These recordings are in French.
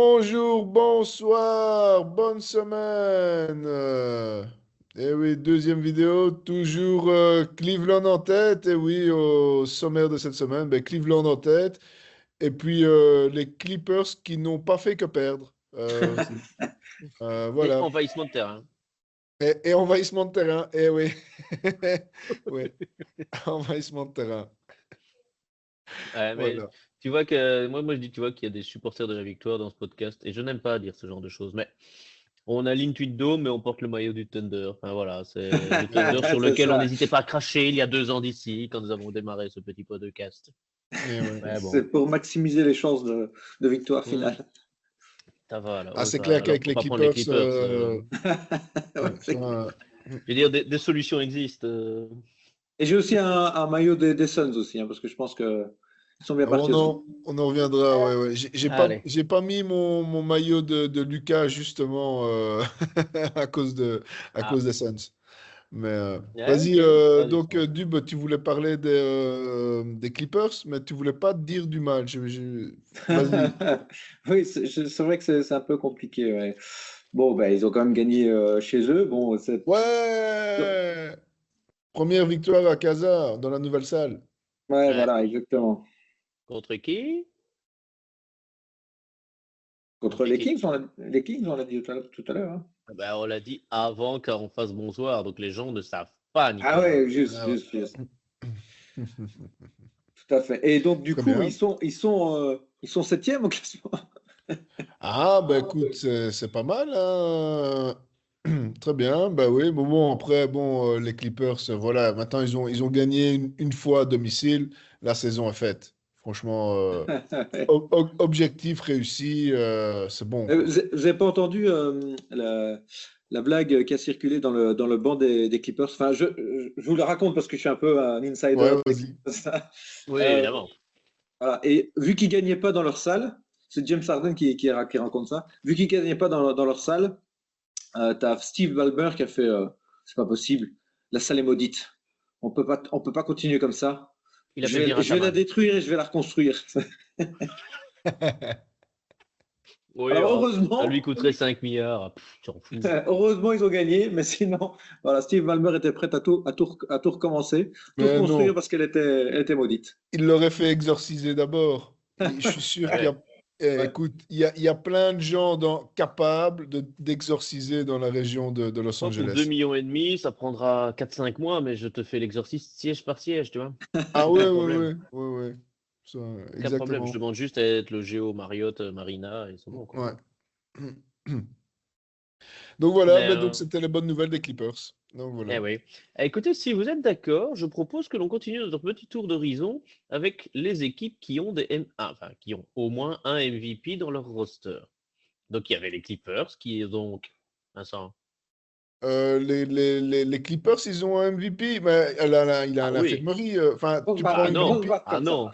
Bonjour, bonsoir, bonne semaine. Eh oui, deuxième vidéo, toujours Cleveland en tête. Et oui, au sommaire de cette semaine, ben, Cleveland en tête. Et puis les Clippers qui n'ont pas fait que perdre aussi. Et Voilà. envahissement de terrain. Et envahissement de terrain. Eh oui. Oui, envahissement de terrain. Ouais, mais Voilà. tu vois que moi je dis, tu vois qu'il y a des supporters de la victoire dans ce podcast et je n'aime pas dire ce genre de choses. Mais on aligne Tweet Dome, mais on porte le maillot du Thunder. Enfin voilà, c'est le Thunder sur C'est lequel on ça. n'hésitait pas à cracher il y a 2 ans d'ici quand nous avons démarré ce petit podcast. Eh ouais. Mais bon, C'est pour maximiser les chances de victoire finale. ça va là. Ah, c'est ça clair va. Alors qu'avec les pourquoi prendre les Clippers, Clippers Ouais, c'est clair. ça- Je veux dire, des solutions existent. Et j'ai aussi un maillot des Suns aussi, parce que je pense qu'ils sont bien Ah, partis aussi. on en reviendra, ouais, ouais. Allez. J'ai pas mis mon maillot de Lucas justement à Ah, cause des Suns. Mais ouais, vas-y, ok. Vas-y. donc Dub, tu voulais parler des Clippers, mais tu voulais pas dire du mal. Vas-y. Oui, c'est vrai que c'est un peu compliqué. Ouais. Bon, ben, ils ont quand même gagné chez eux. Bon, Ouais! Première victoire à Casa dans la nouvelle salle. ouais, Ouais. voilà, exactement. Contre qui? Contre Contre les qui? Kings, les Kings, on l'a dit tout à l'heure. Hein. Ben, on l'a dit avant qu'on fasse bonsoir, donc les gens ne savent pas, Ah Nicolas. ouais, juste, Ah ouais. juste, juste. Tout à fait. Et donc, du Très coup, bien. ils sont septième au classement. Ah, bah écoute, c'est pas mal, hein. Très bien, bah oui, mais bon, après, bon, les Clippers, voilà, maintenant ils ont gagné une fois à domicile, la saison est faite. Franchement, objectif réussi, c'est bon, quoi. Vous avez pas entendu la blague qui a circulé dans le banc des Clippers? Enfin, je vous la raconte parce que je suis un peu un insider Ouais, des vas-y. Clippers. Oui, Euh, évidemment. voilà. Et vu qu'ils gagnaient pas dans leur salle, c'est James Harden qui raconte ça. Vu qu'ils gagnaient pas dans leur salle, t'as Steve Ballmer qui a fait c'est pas possible, la salle est maudite. On peut pas continuer comme ça. Il a fait venir un Je vais la chaman. détruire et je vais la reconstruire. Oui, Alors ça heureusement, lui coûterait 5 milliards. Pff, tu t'en fous. heureusement ils ont gagné, mais sinon, voilà, Steve Ballmer était prêt à tout recommencer, tout Mais reconstruire non, parce elle était maudite. il l'aurait fait exorciser d'abord. Et je suis sûr qu'il y Ouais. a, Ouais. écoute, il y a plein de gens capables d'exorciser dans la région de Los Moi, pour 2 Angeles. millions et demi, ça prendra 4-5 mois, mais je te fais l'exorcisme siège par siège, tu vois. Ah ouais, Aucun ouais, problème. ouais, ouais, ouais. Ça, Aucun problème. Je exactement. demande juste à être le Géo Marriott Marina et c'est bon, quoi. Ouais. Donc voilà, Mais ben donc c'était les bonnes nouvelles des Clippers. Donc eh voilà. oui. Écoutez, si vous êtes d'accord, je propose que l'on continue notre petit tour d'horizon avec les équipes qui ont enfin, qui ont au moins un MVP dans leur roster. Donc il y avait les Clippers qui est donc Vincent. Les Clippers, ils ont un MVP, mais il a Ah à oui. l'infirmerie. Enfin, tu prends Ah non. Grosse MVP. batte Ah comme ça. non.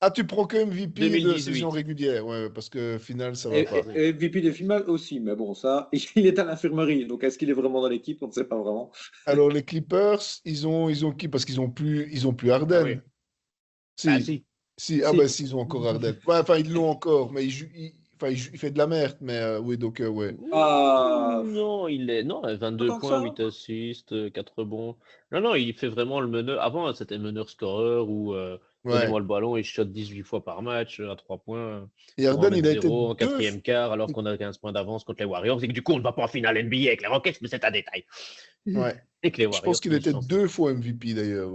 Ah, tu prends que MVP de saison 2018. régulière. Ouais, parce que finale, ça va Et, pas. et MVP des finales aussi, mais bon, ça, il est à l'infirmerie, donc est-ce qu'il est vraiment dans l'équipe? On ne sait pas vraiment. Alors, les Clippers, ils ont qui? Parce ils ont plus Ah oui. Harden. Ah Si, si. si, ah Si. ben, si, ils ont encore Harden. Ouais, enfin, ils l'ont encore, mais enfin, il fait de la merde. Mais oui, donc, ouais. Ah, Non, il est non, pas 22 tant que points, ça. 8 assists, 4 rebonds. Non, non, il fait vraiment le meneur. Avant, c'était meneur-scoreur où Ouais. donnez-moi le ballon et je shot 18 fois par match à 3 points Et pour en Harden, mettre il a été 0 en deux. quatrième quart alors qu'on a 15 points d'avance contre les Warriors et que du coup on ne va pas en finale NBA avec les Rockets, mais c'est un détail. Ouais. Et que les Je pense Warriors qu'il nous était chancent. 2 fois MVP d'ailleurs.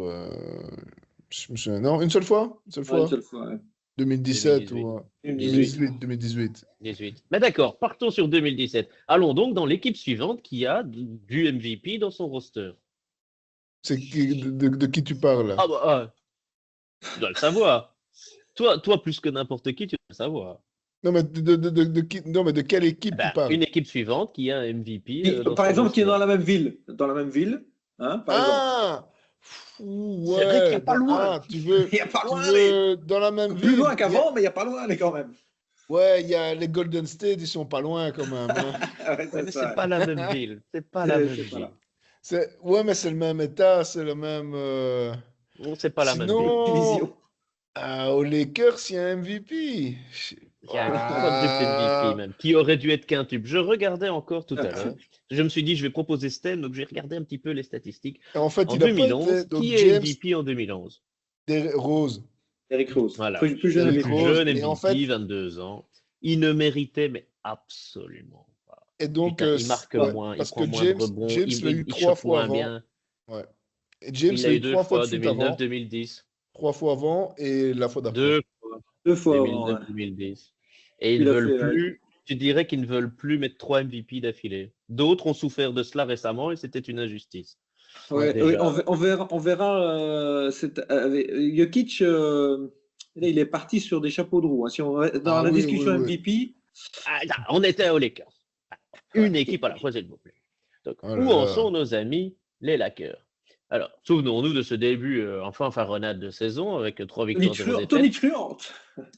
Je me souviens. Non, une seule fois? Une seule Ouais, une fois? seule fois. Ouais. 2017 2018. ou 18. 2018, 2018. 18. Mais d'accord, partons sur 2017. Allons donc dans l'équipe suivante qui a du MVP dans son roster. De qui tu parles là? Ah bah, tu dois le savoir. Toi, plus que n'importe qui, tu dois le savoir. Non, mais non, mais de quelle Eh équipe tu ben, parles? une équipe suivante qui a un MVP dans Par son exemple, qui est roster. dans la même ville. Dans la même ville, hein, par exemple. Ah! C'est vrai qu'il n'y Ouais. a pas loin. Ah, Il n'y a pas tu loin, mais veux dans la même plus loin ville? qu'avant, mais il n'y a pas loin, mais quand même. Ouais, il y a les Golden State, ils sont pas loin quand même, hein. Ouais, Ouais, c'est mais c'est ça. pas la même ville. C'est pas la même C'est pas là. ville. Ouais, mais c'est le même état, c'est le même. Non, c'est pas la même ville. Sinon, Division. aux Lakers, il y a un MVP. Il y a un Ah. quadruple MVP même, qui aurait dû être quintuple. Je regardais encore tout à l'heure. Je me suis dit, je vais proposer ce thème, donc j'ai regardé un petit peu les statistiques. Et en fait, En il n'a pas été. 2011, Donc, qui est James MVP en 2011? Rose. Eric Rose, Voilà, plus jeune Derrick le MVP. plus Rose. jeune Et en fait, MVP, 22 ans. Il ne méritait, mais absolument pas. et donc, Putain, il marque ouais, moins, il parce que prend moins de James, rebonds, James l'a eu il trois shoote fois moins avant. bien. Ouais. Et James Il l'a l'a eu eu deux 3 fois de fois, suite avant. 2009-2010. 3 fois avant et la fois d'après. Deux fois, Deux fois avant. Ouais. 2009-2010. Et ils Il ne a veulent fait. plus, tu dirais qu'ils ne veulent plus mettre 3 MVP d'affilée. D'autres ont souffert de cela récemment et c'était une injustice. Ouais, oui, Déjà. on verra. Jokic, là, il est parti sur des chapeaux de roue, hein. Si on, dans Ah la oui, oui, discussion oui. MVP, Ah, on était aux Lakers. Une équipe à la fois, s'il vous plaît. Donc, Oh là où en là. sont nos amis, les Lakers? Alors, souvenons-nous de ce début enfin fanfaronnade de saison avec 3 victoires, 0 défaites. Tony Truant.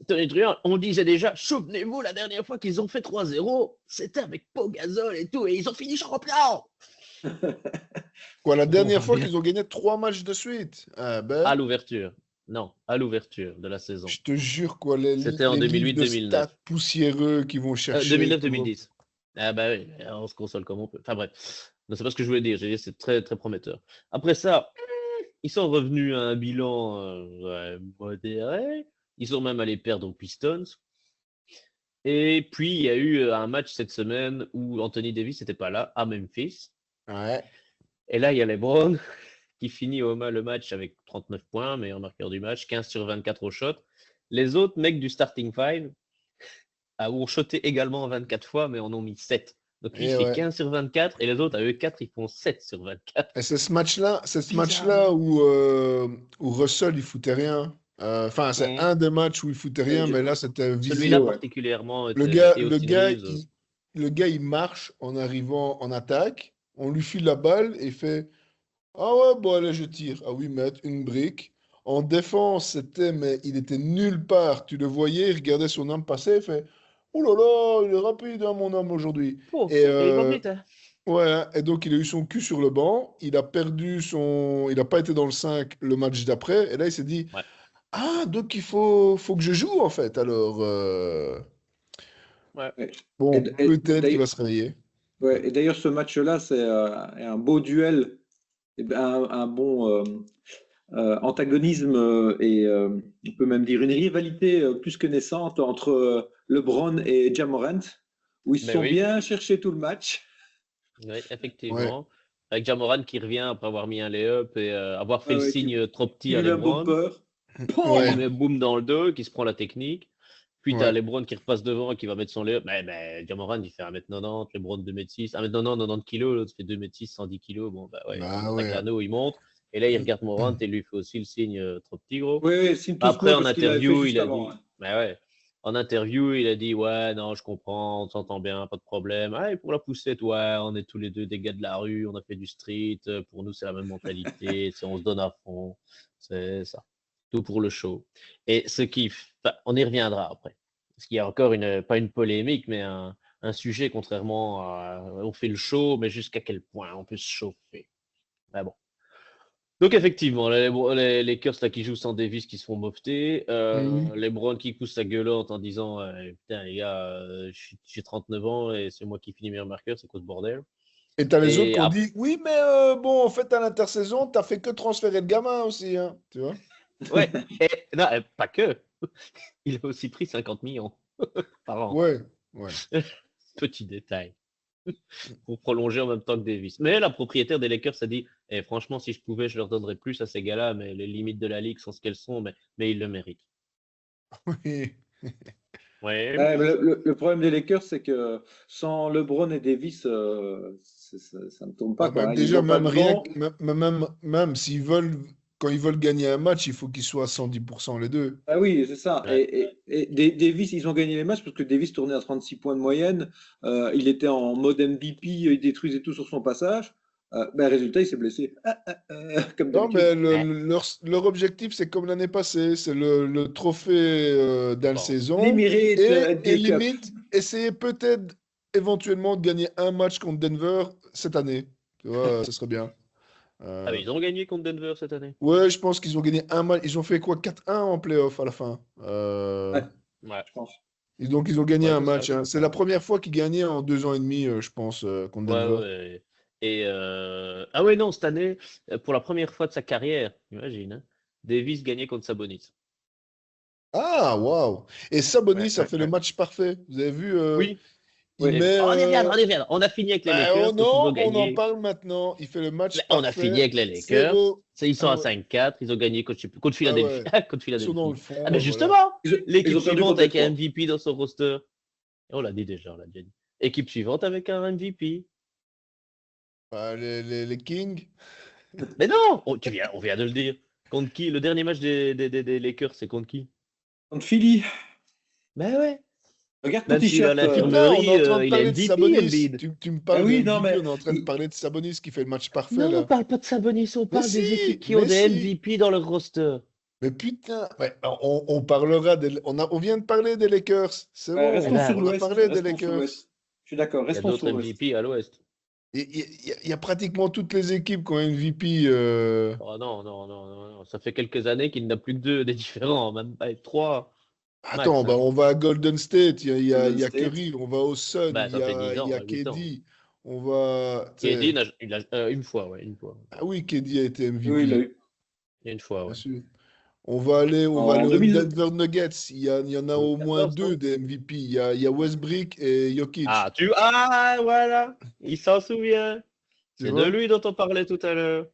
Tony Truant, on disait déjà, souvenez-vous, la dernière fois qu'ils ont fait 3-0, c'était avec Pau Gasol et tout, et ils ont fini champions. Quoi, la dernière On fois revient qu'ils ont gagné 3 matchs de suite? Ah à ben, l'ouverture. Non, à l'ouverture de la saison. je te jure, quoi, les C'était en livres de 2008-2009. stats poussiéreux qu'ils vont chercher. 2009-2010. Ah bah oui, on se console comme on peut. Enfin bref, non, c'est pas ce que je voulais dire. J'ai dit c'est très très prometteur. Après ça, ils sont revenus à un bilan modéré. Ils sont même allés perdre aux Pistons. Et puis il y a eu un match cette semaine où Anthony Davis n'était pas là à Memphis. Ouais. Et là il y a LeBron qui finit le match avec 39 points, meilleur marqueur du match, 15 sur 24 au shot. Les autres mecs du starting five ont shoté également 24 fois, mais en ont mis 7. Donc lui, il Et fait ouais. 15 sur 24 et les autres, à eux 4, ils font 7 sur 24. Et c'est ce match-là, Bizarrement. où Russell, il foutait rien. Enfin, c'est Mmh. un des matchs où il foutait rien, mais là, c'était Celui-là visible. ouais. particulièrement Le était. gars, Et le Austin gars, Reeves. il marche en arrivant en attaque, on lui file la balle et il fait ah ouais, bon, allez, je tire. Ah oui, mettre une brique. En défense, mais il était nulle part. Tu le voyais, il regardait son homme passer, il fait oh là là, il est rapide, hein, mon homme, aujourd'hui. Oh, Et, il va vite, hein. ouais, hein, et donc il a eu son cul sur le banc, il a perdu son. Il n'a pas été dans le 5 le match d'après, et là il s'est dit Ouais. ah, donc faut que je joue en fait. Alors, Ouais. bon, Et peut-être qu'il va se réveiller. ouais, et d'ailleurs, ce match-là, c'est un beau duel, et ben, un bon antagonisme et on peut même dire une rivalité plus que naissante entre LeBron et Ja Morant, où ils se Mais sont oui, bien cherchés tout le match. ouais, Ouais, effectivement. Avec Jamoran qui revient après avoir mis un lay-up et avoir fait Ouais, le ouais, signe trop qui petit à lui met un LeBron. bumper. Qui lui ouais, Pam. met boum dans le dos, qui se prend la technique. Puis tu as ouais. LeBron qui repasse devant et qui va mettre son layup. Mais Jamoran, il fait 1m90, LeBron 2m6, 1m90, 90 kg, l'autre fait 2m6, 110 kg. Bon, bah ouais, Bah sac ouais. à dos, il monte. Et là, il regarde Morant et lui fait aussi le signe trop petit, gros. Oui, oui, signe tout Après, small en parce qu'il l'avait fait interview, juste il a avant, dit, hein. bah ouais, en interview, il a dit, ouais, non, je comprends, on s'entend bien, pas de problème. Ah, et pour la poussette, ouais, on est tous les deux des gars de la rue, on a fait du street, pour nous, c'est la même mentalité, on se donne à fond, c'est ça. Tout pour le show. Et ce qui, enfin, on y reviendra après. Parce qu'il y a encore pas une polémique, mais un sujet, contrairement à, on fait le show, mais jusqu'à quel point on peut se chauffer. Ah bon. Donc effectivement, les Lakers là, qui jouent sans Davis qui se font mofter, Mhm. les Browns qui poussent sa gueulotte en disant putain les gars, j'ai 39 ans et c'est moi qui finis meilleur marqueur, c'est quoi ce bordel? Et t'as les autres Et qui ont dit oui, mais bon, en fait, à l'intersaison, t'as fait que transférer le gamin aussi, hein, tu vois? ouais, et, non, pas que, il a aussi pris 50 millions par an. Ouais, ouais. Petit détail pour prolonger en même temps que Davis. Mais la propriétaire des Lakers a dit franchement, si je pouvais, je leur donnerais plus à ces gars-là, mais les limites de la ligue sont ce qu'elles sont, mais ils le méritent. Oui. Ouais. Ouais, mais le problème des Lakers, c'est que sans LeBron et Davis, ça ne tourne pas, Ouais, quoi, même hein. Ils déjà, n'ont pas même de rien, banc. même s'ils veulent, quand ils veulent gagner un match, il faut qu'ils soient à 110% les deux. Ah oui, c'est ça. Ouais. Davis, ils ont gagné les matchs parce que Davis tournait à 36 points de moyenne. Il était en mode MVP, il détruisait tout sur son passage. Résultat, il s'est blessé. Comme Non, mais d'habitude. Ouais. leur objectif, c'est comme l'année passée, c'est le trophée Bon. d'inter-saison L'Emirates et NBA Cup. limite, essayer peut-être éventuellement de gagner un match contre Denver cette année. Tu vois, ce serait bien. Ah, mais Euh, ils ont gagné contre Denver cette année. ouais, je pense qu'ils ont gagné un match. Ils ont fait quoi? 4-1 en playoff à la fin. Ouais, Ouais. je pense. Et donc, ils ont gagné Ouais, un c'est ça. match, hein. C'est la première fois qu'ils gagnaient en 2 ans et demi, je pense, contre Ouais, Denver. ouais. Et ah ouais, non, cette année, pour la première fois de sa carrière, imagine, hein, Davis gagnait contre Sabonis. Ah, waouh! Et Ouais, Sabonis a ouais, fait le ouais. match parfait. Vous avez vu, Oui. il Oui. met. On y reviendra, on y reviendra. On a fini avec les Bah, oh Lakers quand ils ont non, on en gagné. parle maintenant. Il fait le match Mais on a fini parfait. avec les Lakers. 0. Ils sont Ah à ouais, 5-4. Ils ont gagné contre, je sais plus, contre ah Philadelphie. ouais. Contre Ils sont dans le Philadelphie. Ah fond, ben voilà. justement, Ils l'équipe ont perdu suivante contre avec un Détroit. MVP dans son roster. On l'a dit déjà, on l'a déjà dit. Équipe suivante avec un MVP. Bah, les Kings. Mais non, on vient de le dire. Contre qui? Le dernier match des Lakers, c'est contre qui? Contre Philly. Ben ouais. Regarde ton Même s'il est à t-shirt. Putain, on est l'infirmerie, en train de il est parler de MVP, Sabonis. Embiid. Tu me Ah parles de oui, non, MVP, mais on est en train de parler de Sabonis qui fait le match parfait, Non, on là. parle pas de Sabonis, on Mais parle des équipes si, qui ont mais des si. MVP dans leur roster. Mais putain, ouais, on parlera on vient de parler des Lakers. C'est Eh restons bon, ben, sur on a l'Ouest. parlé des Restons sur Lakers. l'Ouest. Je suis d'accord, il y a restons sur d'autres l'Ouest. MVP à l'Ouest. Il y a pratiquement toutes les équipes qui ont un MVP. Oh non, non, non, non, non. Ça fait quelques années qu'il n'a plus que deux des différents, même pas trois Attends, max, bah, hein. on va à Golden State, il Golden y a State. Curry, on va au Sun, Ben, ça fait 10 il y ans, a 8 ans. KD, on va. Tu KD, sais, une fois, ouais, une fois. ah oui, KD a été Oui, il l'a MVP, eu. Une fois, bien ouais. sûr. On va aller En aux 2000. Denver Nuggets, il y en a au moins 2014, deux non? des MVP, il y a Westbrook et Jokic, Ah, voilà, il s'en souvient. tu C'est de vois? lui dont on parlait tout à l'heure.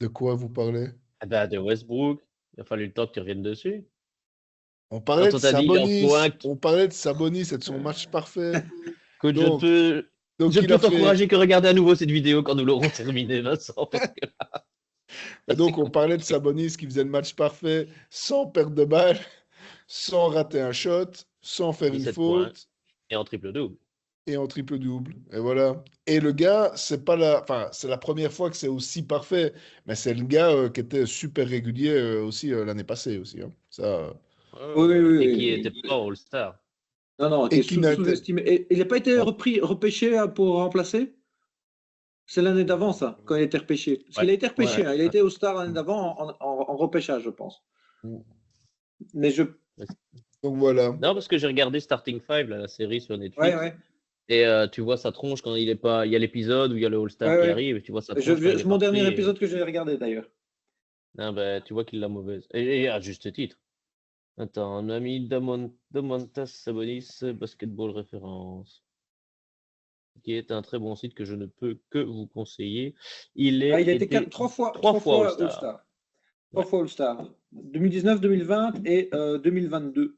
De quoi vous parlez? Eh ben, de Westbrook. Il a fallu le temps que tu reviennes dessus. On parlait Quand de on t'a dit, il en faut un. Sabonis, on parlait de Sabonis et de son match parfait. Écoute, Donc, je donc ne il a peux fait. t'encourager que regarder à nouveau cette vidéo quand nous l'aurons terminée, Vincent. Parce que Et là, c'est donc, on parlait de compliqué. Sabonis qui faisait le match parfait, sans perdre de balle, sans rater un shot, sans faire une 17 points faute et en triple-double. et en triple-double. Et voilà. Et le gars, enfin, c'est la première fois que c'est aussi parfait, mais c'est le gars qui était super régulier aussi l'année passée aussi, hein. Ça, Ouais, Oui, oui, ouais. oui, Et qui oui. n'était pas All-Star. Non, non, qui est et qui n'a été. sous-estimé. Et il n'a pas été Oh, repêché pour remplacer? C'est l'année d'avant, ça, quand il a été repêché. Parce Ouais, qu'il a été ouais, repêché, hein. Il a ouais. été au Star l'année d'avant en repêchage, je pense. Mais je. donc voilà. Non, parce que j'ai regardé Starting Five, là, la série sur Ouais, Netflix. ouais. Et tu vois sa tronche quand il est pas. Il y a l'épisode où il y a le All-Star Ouais, qui ouais. arrive, et tu vois sa tronche quand il C'est est mon dernier parti. épisode que j'ai regardé, d'ailleurs. Ah, ben, tu vois qu'il l'a mauvaise. Et à juste titre. Attends, un ami Domantas Sabonis, Basketball Référence, qui est un très bon site que je ne peux que vous conseiller. Il Ah, a il a été été trois trois fois fois All-Star. All-Star. Trois Ouais, fois All-Star. 2019, 2020 et 2022.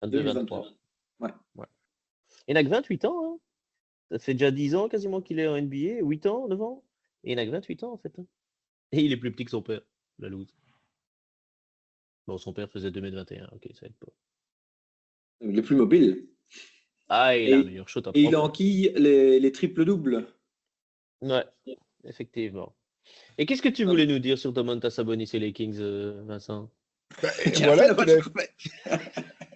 22-23. 2023. Ouais. Ouais. Il n'a que 28 ans, hein. Ça fait déjà 10 ans quasiment qu'il est en NBA, 8 ans, 9 ans. Et il n'a que 28 ans en fait, hein. Et il est plus petit que son père, la loose. Bon, son père faisait 2,21 m, ok, ça aide pas. Le plus mobile. Ah, il a un Et, meilleur shot à et 3 il points. enquille les triples-doubles. Ouais, effectivement. Et qu'est-ce que tu voulais nous dire sur Domantas Sabonis et les Kings, Vincent? Bah, et Qui a fait voilà, le match parfait.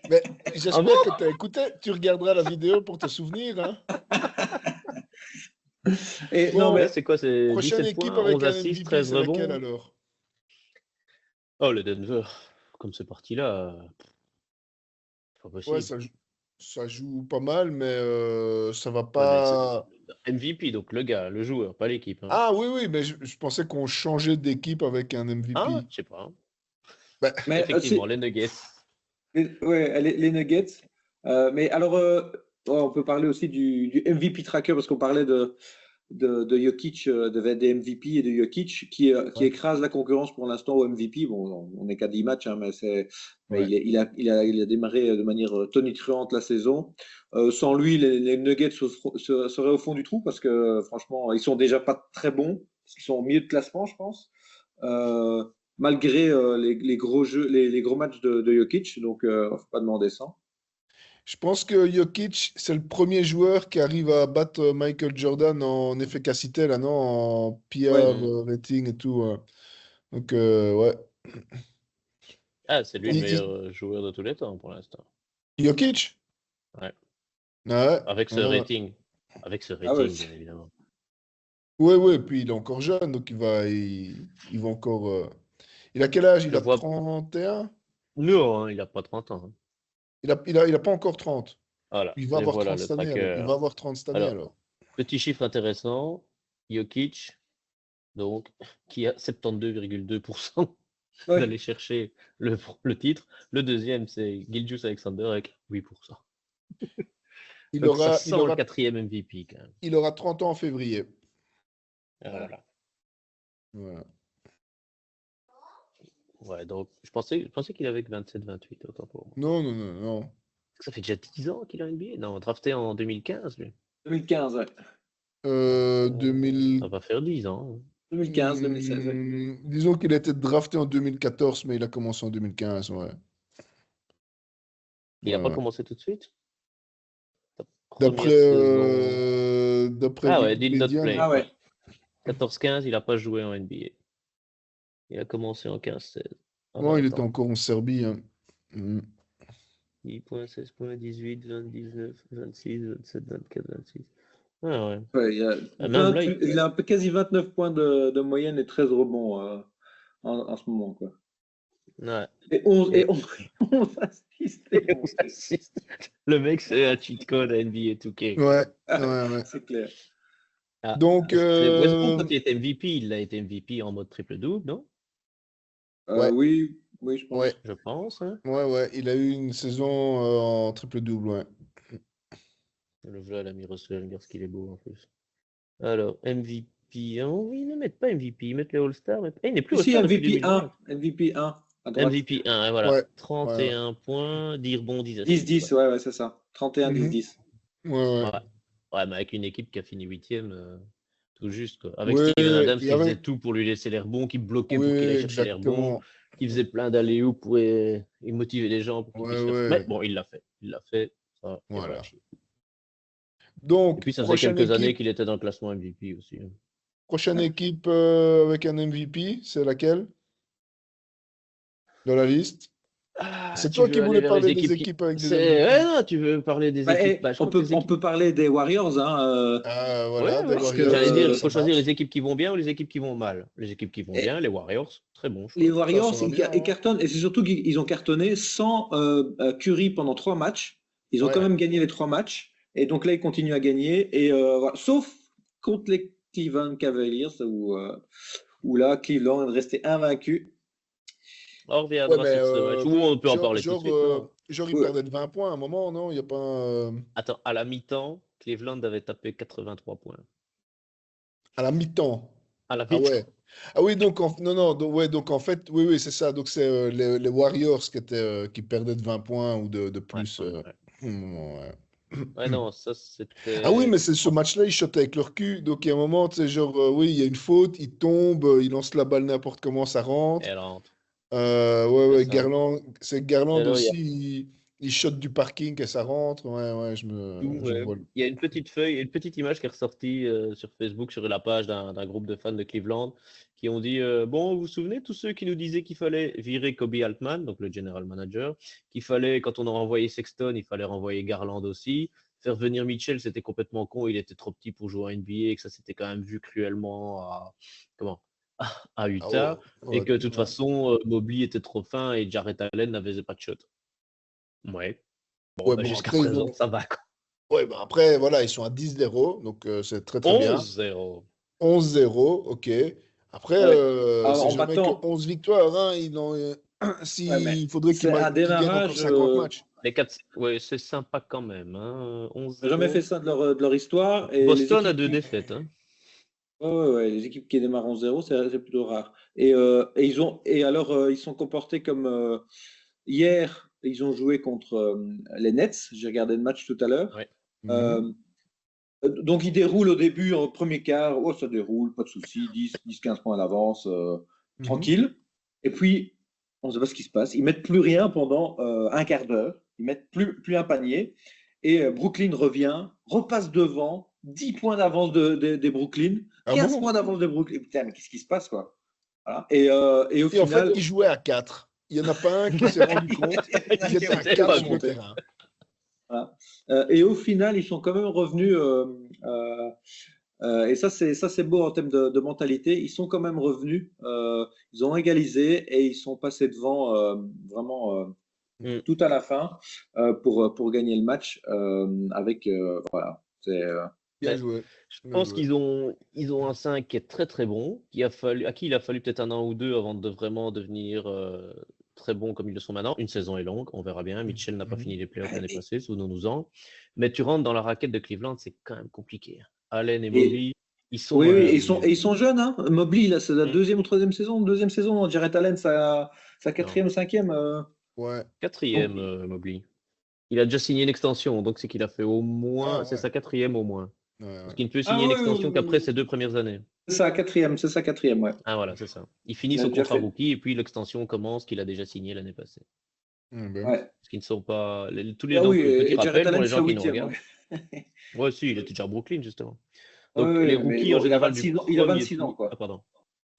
mais Ah j'espère bon? que tu as écouté. Tu regarderas la vidéo pour te souvenir, hein. Et non, Bon, Là, mais c'est quoi? C'est prochaine 17 équipe points, avec 11 un assists, MVP, 13 c'est laquelle rebonds. alors? Oh, le Denver. Comme c'est parti là, c'est pas Ouais, possible. ça joue pas mal, mais ça va Ouais, mais c'est pas. MVP, donc le gars, le joueur, pas l'équipe, hein. Ah oui, oui, mais je pensais qu'on changeait d'équipe avec un Ah, MVP. je sais pas. Bah, mais Effectivement, les Nuggets. ouais, les Nuggets. Mais alors, ouais, on peut parler aussi du MVP tracker parce qu'on parlait de Jokic, des MVP et de Jokic qui ouais, écrase la concurrence pour l'instant au MVP. Bon, on n'est qu'à 10 matchs, hein, mais ouais. il a démarré de manière tonitruante la saison. Sans lui, les Nuggets seraient au fond du trou parce que franchement, ils sont déjà pas très bons, parce qu'ils sont au milieu de classement, je pense. Euh, Malgré les gros jeux, les gros matchs de Jokic, donc faut pas demander ça. Je pense que Jokic, c'est le premier joueur qui arrive à battre Michael Jordan en efficacité, là, non? En PR Ouais, Hmm. rating et tout. Donc, ouais. Ah, c'est lui le Il- meilleur il- joueur de tous les temps pour l'instant. Jokic? Ouais. Ouais. Avec ce Ouais. rating. Avec ce ah ouais, rating, bien évidemment. Ouais, ouais, puis il est encore jeune, donc il va encore. Il a quel âge? Je Il le a vois. 31. Non, hein, il a pas 30 ans, hein. Il a pas encore 30. Voilà. Il va Et avoir voilà 30 le cette année, alors. Il tracker. va avoir 30 cette année, Alors, alors. petit chiffre intéressant, Jokic, donc, qui a 72,2% Ouais. d'aller chercher le titre. Le deuxième, c'est Gilgeous Alexander avec 8%. Il Donc, ça aura, sent le quatrième MVP quand même. il aura 30 ans en février. Voilà. Voilà. Ouais, donc, je pensais qu'il avait que 27-28, autant pour moi. Non, non, non, non. Ça fait déjà 10 ans qu'il a NBA? Non, drafté en 2015, lui. 2015, ouais. 2000. Ça va faire 10 ans. 2015, 2016, ouais. Disons qu'il a été drafté en 2014, mais il a commencé en 2015, ouais. Il n'a Ouais, pas ouais. commencé tout de suite? D'après Ah ouais, did not Wikipédia, play. Ah ouais. 14-15, il n'a pas joué en NBA. Il a commencé en 15-16. À non, 20 il était ans. encore en Serbie. Hein. 10 points, 16 points, 18, 20, 19, 26, 27, 24, 26. Ah ouais. Ouais, Même là, il a quasi 29 points de moyenne et 13 rebonds en ce moment, quoi. Ouais. Et 11 assists. Le mec, c'est un cheat code à NBA 2K. Ouais, ouais. C'est clair. Ah, Donc, Westbrook, quand il était MVP, il a été MVP en mode triple-double, non? ouais, Oui, je pense. ouais, Je pense. Hein. ouais. Il a eu une saison en triple-double, ouais. Le voilà, l'ami Russell, regarde ce qu'il est beau en plus. Alors, MVP. Oh, oui, ils ne mettent pas MVP, ils mettent les All-Stars. Il n'est plus Ici, All-Star depuis MVP 2020. 1. MVP 1 à droite. MVP 1, voilà. Ouais, 31 points, 10 rebonds, 10 assists. 10-10, ouais, c'est ça. 31, 10-10. Ouais. Ouais, mais avec une équipe qui a fini 8e, tout juste. Quoi. Avec Ouais, Steven Adams il y qui avait- faisait tout pour lui laisser les rebonds, qui bloquait Oui, pour qu'il aille chercher les rebonds, exactement. qui faisait plein d'alley-oops pour et motiver les gens pour qu'ils puissent faire. Ouais. Mais bon, il l'a fait. Ça, il y a pas à Voilà. chier. Et Donc, puis, ça faisait quelques années qu'il était dans le classement MVP aussi. Hein. prochaine équipe avec un MVP, c'est laquelle de la liste? C'est Tu toi qui veux aller voulais vers les parler des équipes équipes avec des C'est... MVP. Ouais, non, tu veux parler des Bah, équipes. Bah, je on crois que les on équipes... peut parler des Warriors. Hein, Voilà, des Ouais. Warriors. J'allais dire, il ça faut choisir marche. les équipes qui vont bien ou les équipes qui vont mal. Les équipes qui vont bien, les Warriors, très bon choix. les Warriors, Ça va bien, ils hein. cartonnent, et c'est surtout qu'ils ont cartonné sans Curry pendant 3 matchs. Ils ont Ouais. quand même gagné les 3 matchs. Et donc là, ils continuent à gagner. Et voilà. Sauf contre les Cleveland Cavaliers, où là, Cleveland est resté invaincu. On reviendra mais, sur ce match. Ou on peut en parler tout de suite, non? Genre, il Ouais. perdait de 20 points à un moment, non? Il n'y a pas. Attends, à la mi-temps, Cleveland avait tapé 83 points. À la mi-temps. À la Ah mi-temps. ouais. Ah oui, donc donc en fait, oui, c'est ça. Donc c'est les Warriors qui perdaient de 20 points ou de plus. Ouais. Ouais. Ouais, non, ça c'était. Ah oui, mais c'est ce match-là, ils shotent avec leur cul. Donc il y a un moment, tu sais, genre, oui, il y a une faute, ils tombent, ils lancent la balle n'importe comment, ça rentre. Elle rentre. Ouais, C'est ça. Garland, c'est Garland Et alors, aussi, il shot du parking et ça rentre. Ouais, je Ouais. vois. Il y a une petite feuille, une petite image qui est ressortie sur Facebook, sur la page d'un groupe de fans de Cleveland, qui ont dit bon, vous vous souvenez, tous ceux qui nous disaient qu'il fallait virer Kobe Altman, donc le general manager, qu'il fallait, quand on a renvoyé Sexton, il fallait renvoyer Garland aussi. Faire venir Mitchell, c'était complètement con, il était trop petit pour jouer en NBA, et que ça s'était quand même vu cruellement à Utah, et que de toute façon, Mobley était trop fin et Jarrett Allen n'avait pas de shot. Ouais. Bon, Bon, jusqu'à après, présent, ça va. Quoi. Ouais, après, voilà, ils sont à 10-0, donc c'est très bien. 11-0. 11-0, ok. Après, Alors, c'est en jamais que battant. 11 victoires. Hein. Il faudrait c'est un qu'ils gagnent encore démarrage. 50 matchs. Les 4, ouais, c'est sympa quand même. Hein. Ils 11-0. n'ont jamais fait ça de leur histoire. Et Boston a 2 défaites. Hein. Ouais, les équipes qui démarrent en 0, c'est plutôt rare. Et ils sont comportés comme hier, ils ont joué contre les Nets. J'ai regardé le match tout à l'heure. Ouais. Donc ils déroulent au début, en premier quart. Oh, ça déroule, pas de souci, 10-15 points d'avance, tranquille. Et puis, on ne sait pas ce qui se passe. Ils mettent plus rien pendant un quart d'heure. Ils mettent plus un panier. Et Brooklyn revient, repasse devant, 10 points d'avance des Brooklyn, 15 points d'avance de Brooklyn. Putain, mais qu'est-ce qui se passe, quoi? Voilà. Et au Et en final. fait, ils jouaient à 4. Il n'y en a pas un qui s'est rendu compte. Ils étaient à 4 sur le terrain. Voilà. Et au final, ils sont quand même revenus. Et ça, c'est beau en termes de mentalité. Ils sont quand même revenus. Ils ont égalisé et ils sont passés devant vraiment tout à la fin pour gagner le match avec voilà. Bien Ben, joué. je Bien pense joué. qu'ils ont un 5 qui est très très bon, à qui il a fallu peut-être un an ou deux avant de vraiment devenir très bon comme ils le sont maintenant. Une saison est longue, on verra bien. Mitchell n'a pas Mhm. fini les playoffs l'année passée, souvenons-nous-en. Mais tu rentres dans la raquette de Cleveland, c'est quand même compliqué, hein. Allen et Et Mobley, ils sont oui, à oui, un ils niveau. sont jeunes, hein. Mobley, là, c'est la Hmm. deuxième ou troisième saison. Deuxième saison, on dirait Allen, sa Non, quatrième ou cinquième. Ouais. Donc, quatrième, Mobley. Il a déjà signé une extension, donc c'est qu'il a fait au Ah moins, c'est ouais. sa quatrième au moins. Ouais, Parce ouais. qu'il ne peut ah signer une oui, oui, extension oui, qu'après oui. ses 2 premières années. C'est sa quatrième, ouais. Ah voilà, c'est ça. Il finit Il a son déjà contrat fait. rookie et puis l'extension commence qu'il a déjà signé l'année passée. Ben. Ouais. Parce qu'ils ne sont pas. Tous les Ah oui, donc petit et Jared rappel pour Allen, les c'est gens au qui nous huitième, regardent. ouais. Ouais, si, il était déjà à Brooklyn justement. Oui, Donc les oui, mais rookies en bon, général du il a premier 26 ans, tour. Ah quoi. pardon.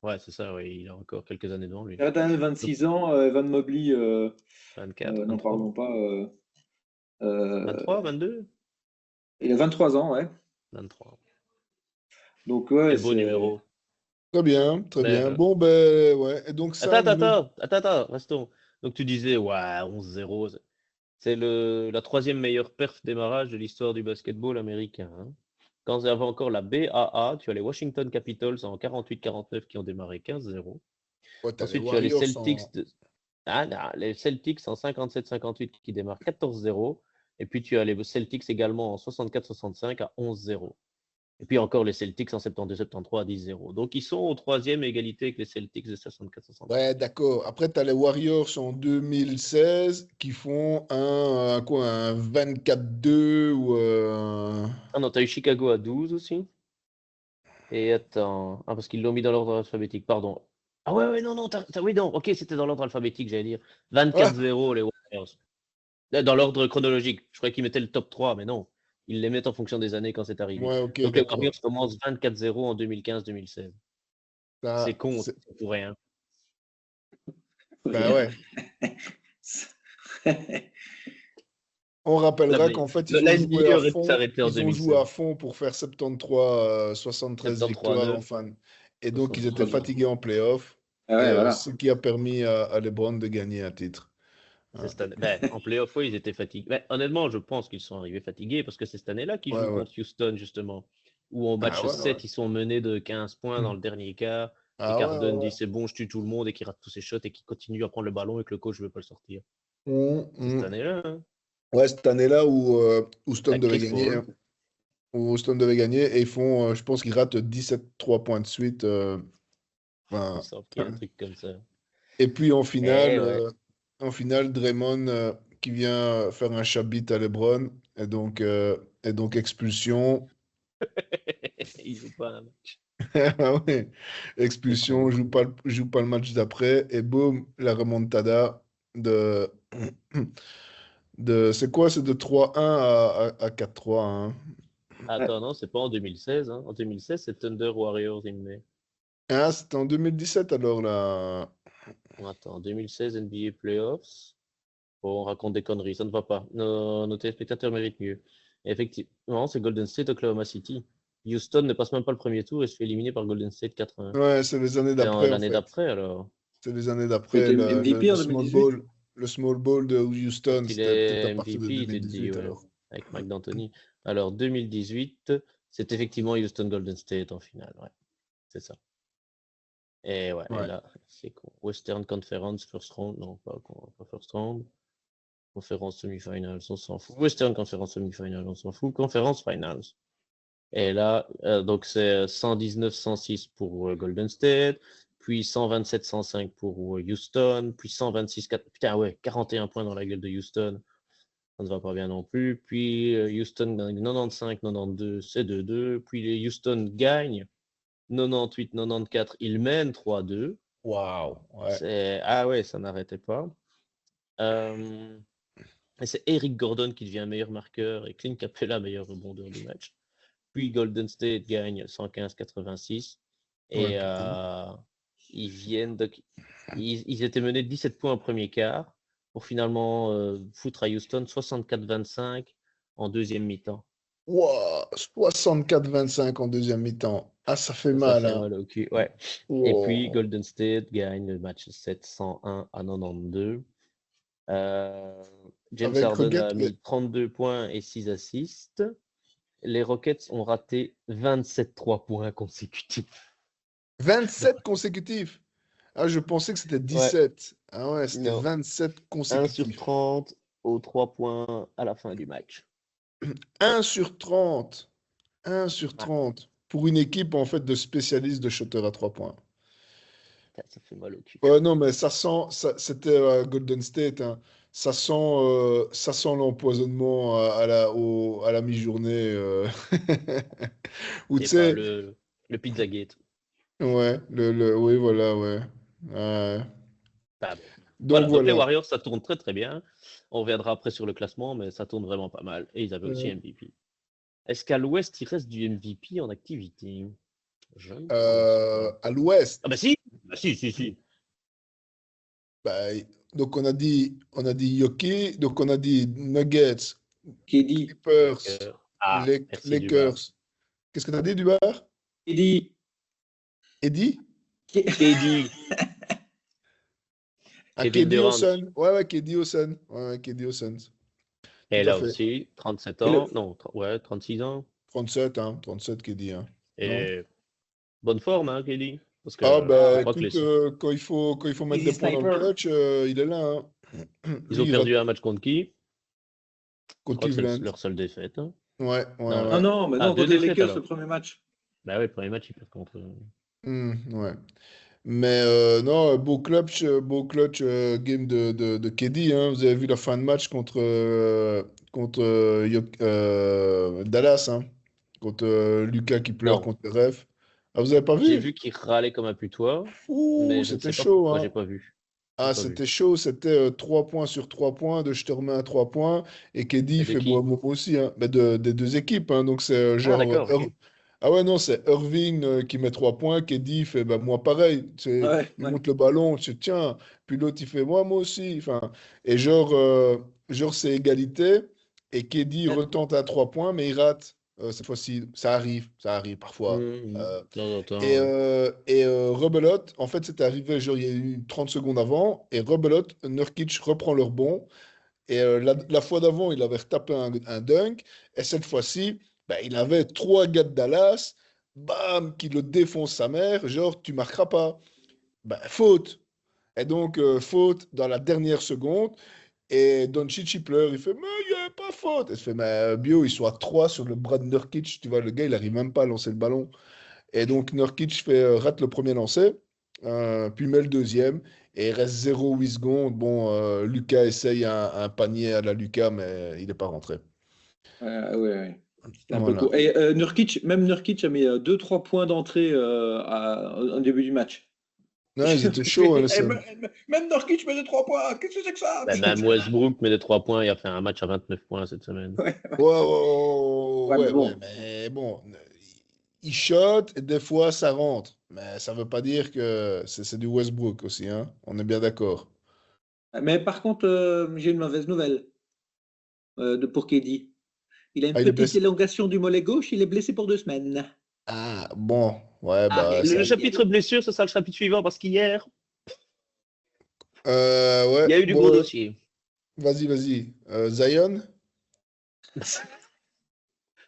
Ouais, c'est ça, oui, il a encore quelques années devant lui. Jared Allen, Donc 26 ans, Evan Mobley, 24, n'en 23. parlons pas. euh, 23, 22? il a 23 ans, ouais. 23. Donc, ouais, Quel beau c'est. numéro. Très bien, très Ben, bien. Bon, ben, ouais. Et donc, Attends, ça, niveau. attends, attends, attends, restons. Donc tu disais, ouais, 11-0. C'est la troisième meilleure perf démarrage de l'histoire du basketball américain, hein. Quand il y avait encore la BAA, tu as les Washington Capitals en 48-49 qui ont démarré 15-0. Ouais, t'as les Ensuite, tu as les Warriors Celtics, ah, non, les Celtics en 57-58 qui démarrent 14-0. Et puis tu as les Celtics également en 64-65 à 11-0. Et puis encore les Celtics en 72-73 à 10-0. Donc ils sont au troisième égalité avec les Celtics de 64-65. Ouais, d'accord. Après, tu as les Warriors en 2016 qui font quoi, un 24-2 ou Ah non, tu as eu Chicago à 12 aussi. Et attends, ah, parce qu'ils l'ont mis dans l'ordre alphabétique, pardon. Ah ouais, ouais, non, non, oui, non, ok, c'était dans l'ordre alphabétique, j'allais dire. Ah, 24-0 les Warriors. Dans l'ordre chronologique. Je croyais qu'ils mettaient le top 3, mais non. Ils les mettent en fonction des années quand c'est arrivé. ouais, ok, Donc les d'accord. Warriors commencent 24-0 en 2015-2016. C'est Ça, con, c'est pour rien. bah Rien. ouais. On La, rappellera me- qu'en fait, la NBA aurait pu s'arrêter en ils ont joué à 2016. fond pour faire 73, 73 victoires 73-9, en fin. Et donc, ils étaient 73-9. fatigués en playoff. Ah Et ouais, voilà. ce qui a permis à LeBron de gagner un titre. C'est Ah. cette année. Ben, en playoff, oui, ils étaient fatigués. Ben, honnêtement, je pense qu'ils sont arrivés fatigués parce que c'est cette année-là qu'ils Ouais, jouent ouais. contre Houston, justement. Où en Ah match ouais, ouais. 7, ils sont menés de 15 points dans Hmm. le dernier quart et Ah ouais, qu'Harden ouais, dit ouais. c'est bon, je tue tout le monde et qu'il rate tous ses shots et qu'il continue à prendre le ballon et que le coach ne veut pas le sortir. Hmm, C'est cette hmm. année-là, hein. Ouais, cette année-là où Houston T'as devait Chris gagner, Paul, hein. Où Houston devait gagner et ils font, je pense qu'ils ratent 17 3 points de suite. il me Enfin, semble qu'il y a un truc comme ça. et puis Eh ouais, en finale, Draymond qui vient faire un chabit à LeBron et donc expulsion. il joue pas un match. Ah ouais. C'est Expulsion, con. joue pas le match d'après et boum, la remontada de, c'est quoi? C'est de 3-1 à 4-3, hein. Ouais. Attends, non, c'est pas en 2016, hein. En 2016, c'est Thunder Warriors in May. Ah, c'était en 2017 alors là. Attends, 2016 NBA Playoffs. Bon, on raconte des conneries, ça ne va pas. Nos téléspectateurs méritent mieux. Effectivement, c'est Golden State, Oklahoma City. Houston ne passe même pas le premier tour et se fait éliminer par Golden State 4-1. Ouais, c'est les années C'est d'après en l'année fait. d'après alors. C'est les années Il d'après était MVP en 2018. le small ball de Houston, Quand il c'était peut-être à est partir de MVP, il te dit, 2018 ouais, alors. avec Mike D'Antoni. Alors, 2018, c'est effectivement Houston Golden State en finale, ouais, c'est ça. Et ouais, et Ouais. là, c'est con. Western Conference, first round, non, pas first round. Conférence semi-finals, on s'en fout. Western Conference semi-finals, on s'en fout. Conférence finals. Et là, donc c'est 119-106 pour Golden State, puis 127-105 pour Houston, puis 126-4. Putain, ouais, 41 points dans la gueule de Houston. Ça ne va pas bien non plus. Puis Houston gagne 95-92, c'est 2-2. Puis les Houston gagnent 98-94, ils mènent 3-2. Waouh. Ouais. Ah ouais, ça n'arrêtait pas. Euh, Et c'est Eric Gordon qui devient meilleur marqueur et Clint Capella meilleur rebondeur du match. Puis Golden State gagne 115-86. Ouais, Et putain. ils viennent ils étaient menés de 17 points au premier quart pour finalement foutre à Houston 64-25 en deuxième mi-temps. Wow, 64-25 en deuxième mi-temps. Ah, ça fait Ça mal, fait hein. mal au cul, ouais. Et puis Wow. Golden State gagne le match 7 101 à 92. James Avec Harden a Rocket, mis 32 points et 6 assists. Les Rockets ont raté 27 3 points consécutifs. 27 consécutifs. Ah, je pensais que c'était Ouais, 17. Ah ouais, c'était non. 27 1 sur consécutifs. 30 aux 3 points à la fin du match. 1 sur 30. 1 sur Ouais, 30. Pour une équipe, en fait, de spécialistes de shooters à 3 points. ça fait mal au cul. Ouais, non, mais ça sent, c'était Golden State, hein. Ça sent l'empoisonnement à la mi-journée. Ou tu Et pas sais, le Pizzagate. ouais, oui, voilà, ouais. Ouais. Ah bon. Donc Voilà, donc les voilà. Warriors, ça tourne très très bien. On reviendra après sur le classement, mais ça tourne vraiment pas mal. Et ils avaient aussi Mm. MVP. Est-ce qu'à l'Ouest, il reste du MVP en activité? Je ne pense pas. À l'ouest, Ah bah si! Bah si, si, si. bah, donc on a dit Yoki, donc on a dit Nuggets, KD. Clippers, Ah, merci Dubar. Lakers. Qu'est-ce que tu as dit, Dubar? KD. Eddie? KD, Ah, Kevin KD Durant. Sun. Ouais, ouais, KD au Sun. Ouais, ouais, KD au Suns. Et Tout à là fait. aussi, 37 Et le- ans. Non, ouais, 36 ans. 37, hein. 37 KD, hein. Non? Et bonne forme, hein, KD. Parce Ah, que Ah je bah ouais. crois que écoute, quand il faut mettre Easy des points dans le sniper. clutch, il est là, hein. ils Lui, ont il rate perdu un match contre qui? Je contre crois que c'est Cleveland. leur seule défaite, hein. Ouais, Non, ouais, Non, ouais. non, mais ah, non, deux contre les défaites Lakers, le alors. premier match. Bah ouais, le premier match, ils perdent contre. Ouais. Mais non, beau clutch game de KD, hein. Vous avez vu la fin de match contre Dallas, hein. Contre Lucas qui pleure Non, contre les refs. Ah, vous avez pas j'ai vu? vu qu'ils râlaient comme un putois, Ouh, mais je ne c'était sais pas chaud, pourquoi, j'ai hein. pas vu. J'ai Ah, pas vu. c'était chaud, c'était 3 points sur 3 points, de je te remets à 3 points, et Mais KD de fait moi, qui? moi aussi, hein. Mais des deux équipes, hein. Donc c'est Ah, genre. d'accord, ok. Ah ouais, non, c'est Irving qui met 3 points, KD fait bah, moi pareil. Ouais, Il ouais. monte le ballon, tu tiens, puis l'autre il fait moi aussi. Enfin, et genre c'est égalité, et KD retente à 3 points, mais il rate. Cette fois-ci, ça arrive parfois. De temps en Et, temps. Rebelote, en fait, c'était arrivé, genre, il y a eu 30 secondes avant, et Rebelote, Nurkic reprend leur bon, et la fois d'avant, il avait retapé un dunk, et cette fois-ci, bah, il avait trois gars de Dallas, bam, qui le défonce sa mère, genre, tu marqueras pas. Bah, faute. Et donc, faute dans la dernière seconde, et Doncic, il pleure, il fait, mais il n'y a pas faute. Et je fais, mais Bio, ils sont à 3 sur le bras de Nurkic, tu vois, le gars, il n'arrive même pas à lancer le ballon. Et donc Nurkic rate le premier lancer, puis met le deuxième, et il reste 0,8 secondes. Bon, Lucas essaye un panier à la Lucas, mais il n'est pas rentré. Ouais, ouais. C'était un peu Voilà. court. Et même Nurkic a mis 2-3 points d'entrée au début du match. Non, ils étaient chauds, hein, le Sun. Même Nurkic met 2-3 points. Qu'est-ce que c'est que ça? Bah, même Westbrook met des 3 points, il a fait un match à 29 points cette semaine. Ouais, Ouais, ouais, ouais, mais ouais, ouais, bon. mais bon, il shot, et des fois ça rentre. Mais ça ne veut pas dire que c'est du Westbrook aussi, hein. On est bien d'accord. Mais par contre, j'ai une mauvaise nouvelle pour KD. Il a une Ah, il est petite blessé. élongation du mollet gauche. Il est blessé pour 2 semaines. Ah, bon, ouais, Aïe, bah aïe, ça. Le aïe, chapitre aïe. blessure, ça sera le chapitre suivant parce qu'hier, Ouais, il y a eu du gros bon, dossier. vas-y, vas-y. Zion?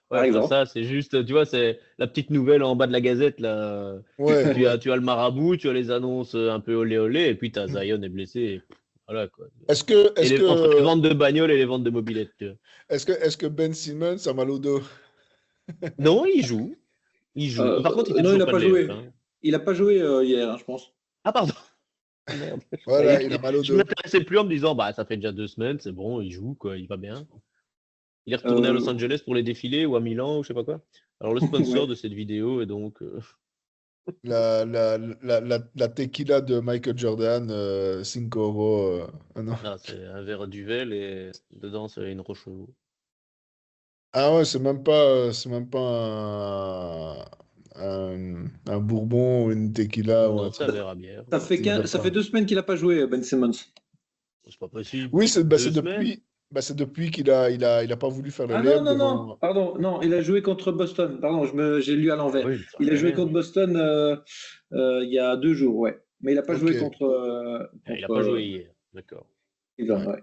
Par Ouais, bah exemple. ça, c'est juste, tu vois, c'est la petite nouvelle en bas de la gazette, là. Ouais, Tu ouais. as, tu as le marabout, tu as les annonces un peu olé olé, et puis tu as Zion est blessé. Et voilà, quoi. Et entre les ventes de bagnoles et les ventes de mobilettes, tu vois. est-ce que Ben Simmons a mal au dos? Non, il joue. Il joue. Par contre, il fait Non, il toujours n'a pas de pas layup, joué. hein. Il n'a pas joué hier, hein, je pense. Ah, pardon. Merde. Voilà, il a mal au Je ne dos. m'intéressais plus en me disant, bah, ça fait déjà 2 semaines, c'est bon, il joue, quoi, il va bien. Il est retourné à Los Euh, Angeles pour les défilés ou à Milan ou je sais pas quoi. Alors, le sponsor ouais. de cette vidéo est donc. La tequila de Michael Jordan, 5 euros. Ah non. Ah, c'est un verre d'Uvel et dedans, c'est une Rochefort. Ah ouais, c'est même pas un bourbon ou une tequila ou un Non, c'est un truc. verre à bière. Ça fait 2 semaines qu'il n'a pas joué, Ben Simmons. C'est pas possible. Oui, Deux semaines? c'est depuis qu'il a pas voulu faire le Ah non, layup non, non, devant. pardon, non, il a joué contre Boston. Pardon, j'ai lu à Ah l'envers. oui, mais ça Il a joué rien. contre Boston il y a 2 jours, ouais. Mais il n'a pas Ok. joué contre. Il n'a pas joué hier. D'accord. Cleveland, Ouais. ouais.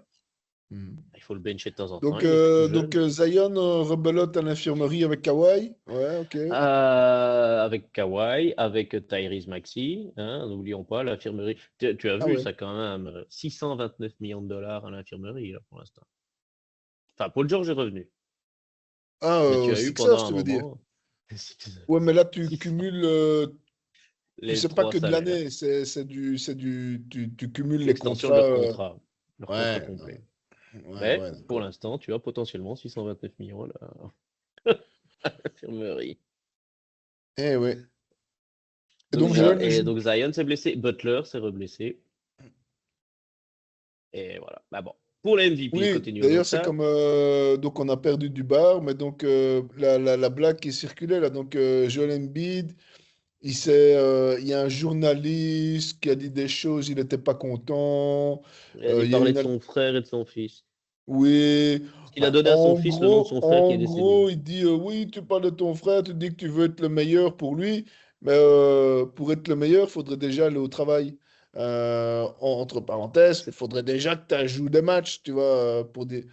Il faut le bencher de temps en temps. Donc, Il est tout jeune. Zion rebelote à l'infirmerie avec Kawhi. Ouais, ok. Avec Kawhi, avec Tyrese Maxey, hein, n'oublions pas l'infirmerie. Tu as Ah vu ouais. ça quand même, 629 millions de dollars à l'infirmerie là, pour l'instant. Enfin, Paul George est revenu, Ah, mais tu aux as eu pendant Sixers, un tu veux dire? moment Ouais, mais là, tu six- cumules. Puis les c'est pas trois que de salaires, l'année, tu cumules les l'extension de contrats. leur contrat, leur contrat Ouais, complet. ouais, Mais ouais, pour d'accord. l'instant, tu as potentiellement 629 millions là, à l'infirmerie. Eh ouais. Et Donc donc, voilà, Joel ne et joue. donc Zion s'est blessé, Butler s'est reblessé, et voilà. Bah bon, pour les MVP, Oui, continuons d'ailleurs, donc c'est ça. comme. Donc, on a perdu du bar, mais donc, la blague qui circulait là. Donc, Joel Embiid, il y a un journaliste qui a dit des choses, il n'était pas content. Il Il y a parlait une. de son frère et de son fils. Oui, Parce qu'il a donné à son fils le nom de son frère qui est en décédé. gros, il dit oui, tu parles de ton frère, tu dis que tu veux être le meilleur pour lui, mais pour être le meilleur, il faudrait déjà aller au travail. Entre parenthèses, il faudrait déjà que tu joues des matchs, tu vois, pour des...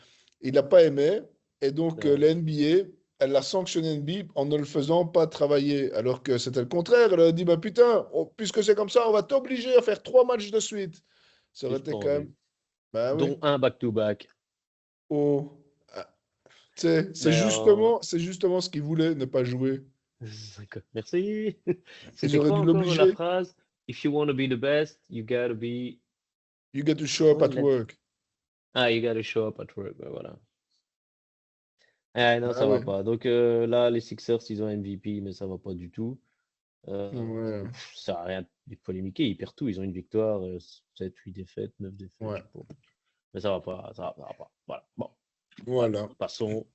Il n'a pas aimé, et donc Ouais, la NBA, elle a sanctionné NBA en ne le faisant pas travailler, alors que c'était le contraire. Elle a dit, bah putain, puisque c'est comme ça, on va t'obliger à faire 3 matchs de suite. Ça aurait été quand même... suspendu. Bah oui. Dont un back-to-back. Oh. Mais C'est justement ce qu'il voulait, ne pas jouer. d'accord. Merci. Ils C'était auraient quoi dû encore la l'obliger. phrase? If you want to be the best, you gotta be. You get to show up Comment at il a dit? work. Ah, you gotta show up at work. Ben voilà. Ah non, Bah ça va ouais. pas. Donc là, les Sixers, ils ont MVP, mais ça va pas du tout. Ouais. Ça sert à rien de polémiquer. Ils perdent tout. Ils ont une victoire, 7, 8 défaites, 9 défaites, je Ouais. sais pas. Mais ça va pas, ça va pas. Voilà. Bon, voilà. Voilà. Passons.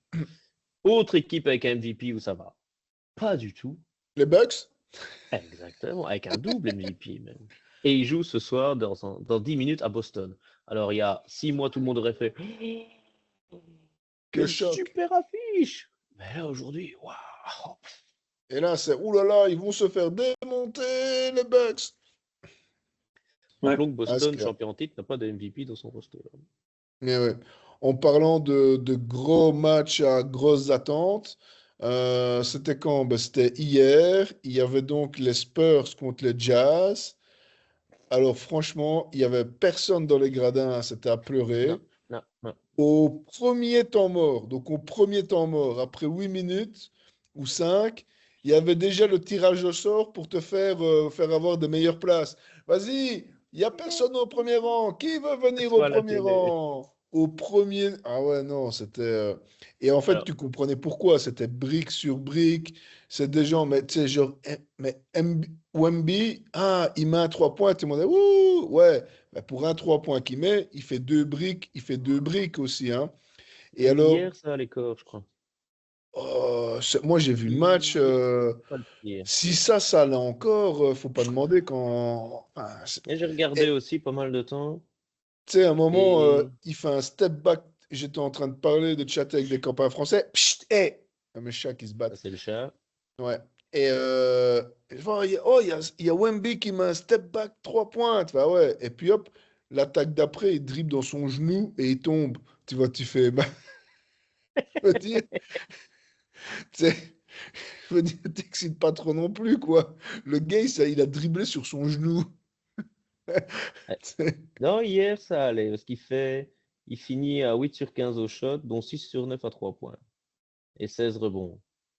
Autre équipe avec un MVP où ça va pas du tout. Les Bucks? Exactement, avec un double MVP même. Et il joue ce soir dans 10 minutes à Boston. Alors il y a 6 mois, tout le monde aurait fait Le quelle choc. super affiche! Mais là aujourd'hui, waouh! Et là, c'est oulala, ils vont se faire démonter, les Bucks. Ouais. Rappelons que Ah, ce Boston, qu'il y a. champion en titre, n'a pas de MVP dans son roster. Mais ouais. En parlant de gros matchs à grosses attentes, c'était quand? Ben, c'était hier. Il y avait donc les Spurs contre les Jazz. Alors franchement, il y avait personne dans les gradins, c'était à Non, pleurer. non, non. Au premier temps mort, donc au premier temps mort, après 8 minutes ou 5, il y avait déjà le tirage au sort pour te faire avoir de meilleures places. Vas-y, il n'y a personne au premier rang. Qui veut venir C'est au pas la premier télé. rang? Au premier... Ah ouais, non, c'était... Et en fait, Alors, tu comprenais pourquoi. C'était brique sur brique. C'est des gens, mais tu sais, genre... Mais Wemby, ah, il met un 3 points. Tout le monde dit, ouh, ouais. Mais pour un 3 points qu'il met, il fait 2 briques. Il fait 2 briques aussi, hein. Et alors, hier, ça allait corps, je crois. moi, j'ai vu le match. Hier, pas le pire. Si ça allait encore, faut pas demander quand. Enfin, Et j'ai regardé et, aussi pas mal de temps. tu sais, à un moment, Et il fait un step back. J'étais en train de parler, de chatter avec des copains français. Pchit, hé! Mes chats qui se ça, battent. c'est le chat. Ouais. Et je vois, il y a Wemby qui met un step back 3 points. Bah ouais. Et puis hop, l'attaque d'après, il dribble dans son genou et il tombe. Tu vois, tu fais. Bah, je veux dire, tu sais, je veux dire, t'excites pas trop non plus, quoi. Le gars, il a dribblé sur son genou. Ouais. C'est- Non, hier, ça allait. Parce il finit à 8 sur 15 au shot, dont 6 sur 9 à 3 points. Et 16 rebonds.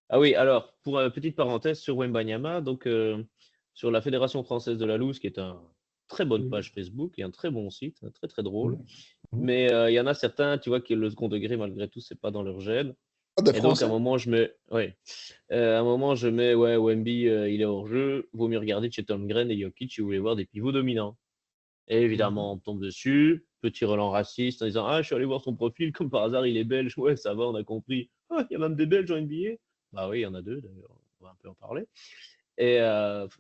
Ah oui, alors, pour une petite parenthèse sur Wembanyama, donc sur la Fédération française de la loose, qui est une très bonne Mhm. page Facebook et un très bon site, très très drôle. Mhm. Mais il y en a certains, tu vois, qui le second degré, malgré tout, c'est pas dans leur gène. Ah, des Et donc, à un Français? moment, à un moment, je mets, ouais, Wemby, il est hors jeu. Vaut mieux regarder chez Tom Green et Jokic si vous voulez voir des pivots dominants. Et Mhm. évidemment, on tombe dessus. Petit relent raciste en disant, ah, je suis allé voir son profil, comme par hasard, il est belge. Ouais, ça va, on a compris. Ah, il y a même des Belges en NBA. Bah oui, il y en a deux, d'ailleurs. On va un peu en parler. Et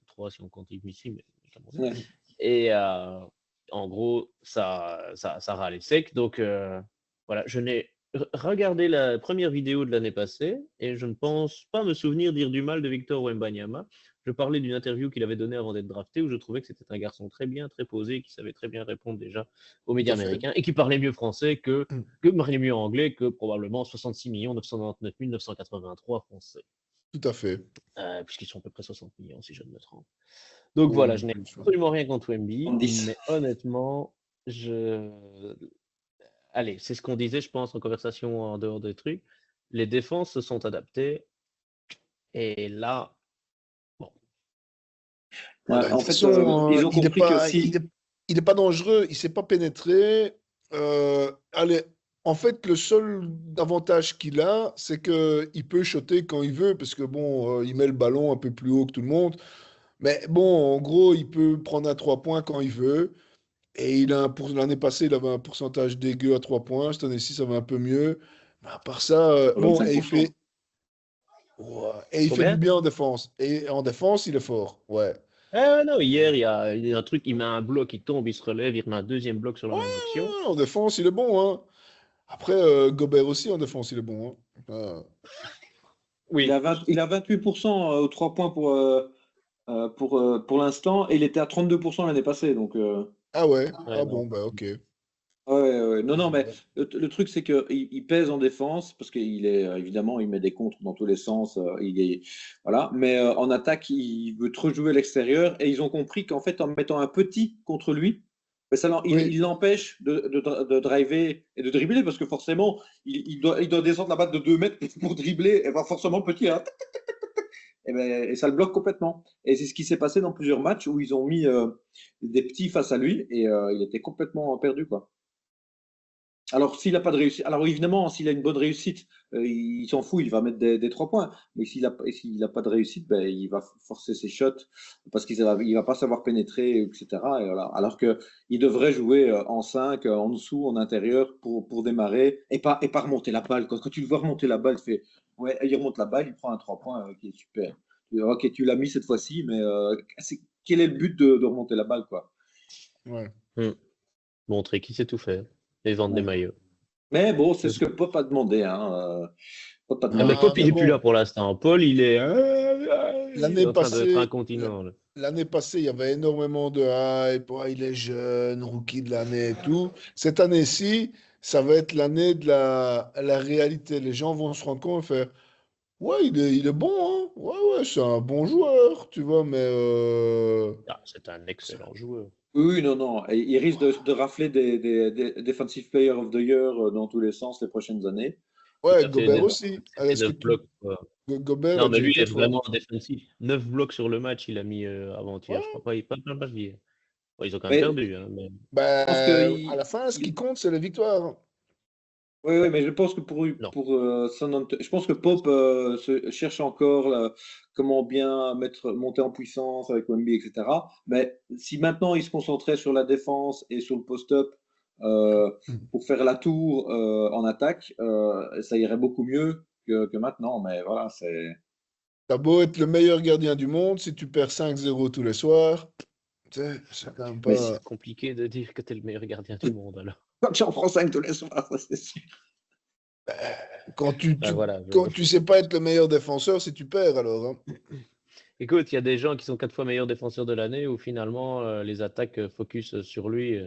trois si on compte Missy, mais notamment deux. Ouais. Et en gros, ça râlait sec. Donc voilà, je n'ai regardé la première vidéo de l'année passée et je ne pense pas me souvenir dire du mal de Victor Wembanyama. Je parlais d'une interview qu'il avait donnée avant d'être drafté où je trouvais que c'était un garçon très bien, très posé, qui savait très bien répondre déjà aux Tout médias à fait. américains et qui parlait mieux français Mm. que parlait mieux anglais que probablement 66 999 983 français. Tout à fait. Puisqu'ils sont à peu près 60 millions si je ne me trompe. Donc Oh, voilà, je n'ai plus, ouais. absolument rien contre Wemby, 70. mais honnêtement, allez, c'est ce qu'on disait, je pense, en conversation en dehors des trucs. Les défenses se sont adaptées. Et là, bon, Ouais, De en toute fait, façon, ils ont il n'est compris que pas, si. il est pas dangereux, il ne s'est pas pénétré. Allez, en fait, le seul avantage qu'il a, c'est qu'il peut shotter quand il veut, parce que bon, il met le ballon un peu plus haut que tout le monde. Mais bon, en gros, il peut prendre un 3 points quand il veut. Et l'année passée, il avait un pourcentage dégueu à 3 points. Cette année-ci, ça va un peu mieux. Mais à part ça, bon, 25%. ouais, et il fait du combien? bien en défense. Et en défense, il est fort. Ouais. Non, hier, il y a un truc, il met un bloc, il tombe, il se relève, il remet un deuxième bloc sur la Ouais, même action. en défense, il est bon, hein. Après, Gobert aussi, en défense, il est bon, hein. Oui. Il a 28% aux 3 points pour l'instant, et il était à 32% l'année passée. Donc, Ah ouais? Ouais, Ah non. bon, bah ok. ouais. Non, non, mais le truc, c'est qu'il pèse en défense parce qu'il est évidemment, il met des contres dans tous les sens. Voilà. Mais en attaque, il veut trop jouer à l'extérieur, et ils ont compris qu'en fait, en mettant un petit contre lui, ben, Oui, il l'empêche de driver et de dribbler, parce que forcément, il doit descendre la balle de 2 mètres pour dribbler, et ben forcément, le petit, hein, et ça le bloque complètement. Et c'est ce qui s'est passé dans plusieurs matchs où ils ont mis des petits face à lui, et il était complètement perdu, quoi. Alors, s'il n'a pas de réussite, alors évidemment, s'il a une bonne réussite, il s'en fout, il va mettre des 3 points. Mais s'il a pas de réussite, ben, il va forcer ses shots parce qu'il ne va pas savoir pénétrer, etc. Et voilà. Alors qu'il devrait jouer en 5, en dessous, en intérieur pour démarrer, et pas remonter la balle. Quand tu le vois remonter la balle, tu fais, ouais, il remonte la balle, il prend un 3 points qui est super. Ok, tu l'as mis cette fois-ci, mais quel est le but de remonter la balle, quoi? ouais. Montrer qui sait tout faire et vendre des Ouais. maillots. Mais bon, c'est ce C'est- que Pop a demandé, hein. Pop a Ah, mais demandé. Ah, Pop, il mais est plus bon, là pour l'instant. Paul, il est l'année en train d'être passée, incontinent, là. l'année passée, il y avait énormément de hype. Ouais, il est jeune, rookie de l'année et tout. Cette année-ci, ça va être l'année de la réalité. Les gens vont se rendre compte et faire, ouais, il est bon, hein. Ouais, ouais, c'est un bon joueur, tu vois, mais Ah, c'est un excellent joueur. Oui, non, non. Et il risque de rafler des Defensive Player of the Year dans tous les sens les prochaines années. Tout ouais, à fait. Gobert aussi. C'était Est-ce que 9 blocs, quoi. Gobert a Non, mais déjà lui, il été est fort? vraiment défensif. 9 blocs sur le match, il a mis avant-hier, je crois Ouais. pas plein de matchs d'hier. Bon, ils ont quand même Mais perdu, hein, mais je pense Ben, à que la fin, ce qui il- compte, c'est la victoire. oui, oui, mais je pense que non. je pense que Pope cherche encore comment bien monter en puissance avec Wemby, etc. Mais si maintenant il se concentrait sur la défense et sur le post-up pour faire la tour en attaque, ça irait beaucoup mieux que maintenant. Mais voilà, c'est. T'as beau être le meilleur gardien du monde, si tu perds 5-0 tous les soirs, tu sais, c'est quand même Mais pas. Compliqué de dire que tu es le meilleur gardien du monde, alors. quand tu en prends 5 tous les soirs, ça, c'est sûr. Quand tu, Ben tu, voilà. quand tu sais pas être le meilleur défenseur, si tu perds alors, hein. Écoute, il y a des gens qui sont 4 fois meilleurs défenseurs de l'année où finalement les attaques focus sur lui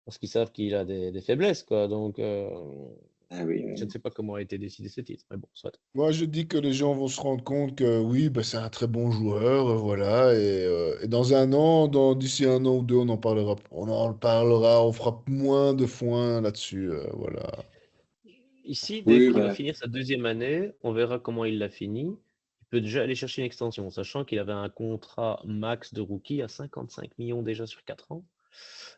parce qu'ils savent qu'il a des faiblesses, quoi. Donc, Ah oui, je ne oui. sais pas comment a été décidé ce titre, mais bon, soit. Moi, je dis que les gens vont se rendre compte que oui, ben, c'est un très bon joueur, voilà. Et dans un an, d'ici un an ou deux, on fera moins de foin là-dessus, voilà. Ici, dès Oui, qu'il va ben, finir sa deuxième année, on verra comment il l'a fini. Il peut déjà aller chercher une extension, sachant qu'il avait un contrat max de rookie à 55 millions déjà sur 4 ans.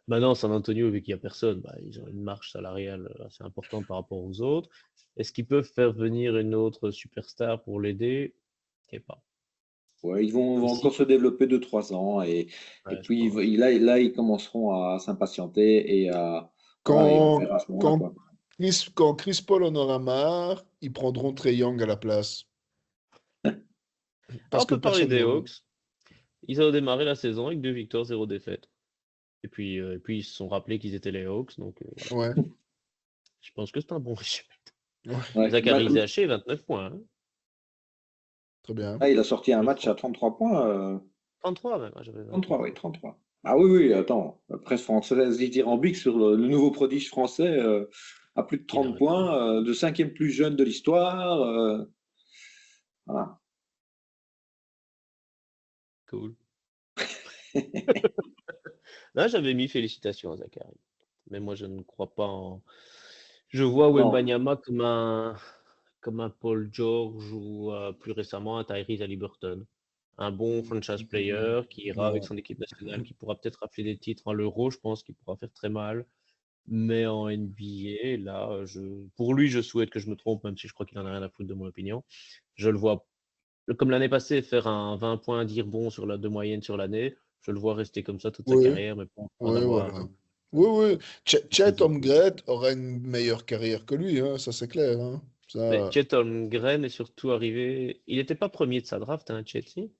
Maintenant, San Antonio, vu qu'il n'y a personne, bah, ils ont une marge salariale assez importante par rapport aux autres. Est-ce qu'ils peuvent faire venir une autre superstar pour l'aider? Je sais pas. ouais, vont Ici, encore se développer 2, 3 ans, et ouais, je puis pense. là, ils commenceront à s'impatienter, voilà, et on Quand, verra à ce moment-là, quand quoi. quand Chris Paul en aura marre, ils prendront Trae Young à la place. Ah, Parce on que peut parler personne des ne veut. Hawks. Ils ont démarré la saison avec 2 victoires, 0 défaite. Et puis ils se sont rappelés qu'ils étaient les Hawks. Donc voilà. Ouais, Je pense que c'est un bon résumé. ouais, Ouais. Zachary Zaché, 29 points, hein. Très bien. Ah, il a sorti un Je match crois. à 33 points. 33 même, j'avais 33, oui, 33. Ah oui, oui, attends. La presse française dithyrambique sur le nouveau prodige français à plus de Il 30 aurait pu. points, de cinquième plus jeune de l'histoire. Voilà. Cool. Là, j'avais mis félicitations à Zachary. Mais moi, je ne crois pas en. Je vois Non. Wembanyama comme un Paul George ou plus récemment un Tyrese Haliburton. Un bon franchise player qui ira avec Non. son équipe nationale, qui pourra peut-être rafler des titres en l'Euro, je pense qu'il pourra faire très mal. Mais en NBA, là, pour lui, je souhaite que je me trompe, même si je crois qu'il en a rien à foutre de mon opinion. Je le vois, comme l'année passée, faire un 20 points, dire bon sur la de moyenne sur l'année. Je le vois rester comme ça toute sa Oui, carrière, mais pas en oui, avoir voilà. Oui, oui. des Chet épaules. Holmgren aura une meilleure carrière que lui, hein, ça c'est clair. Hein. Mais Ça... Chet Holmgren est surtout arrivé. Il n'était pas premier de sa draft, hein, Chet, si?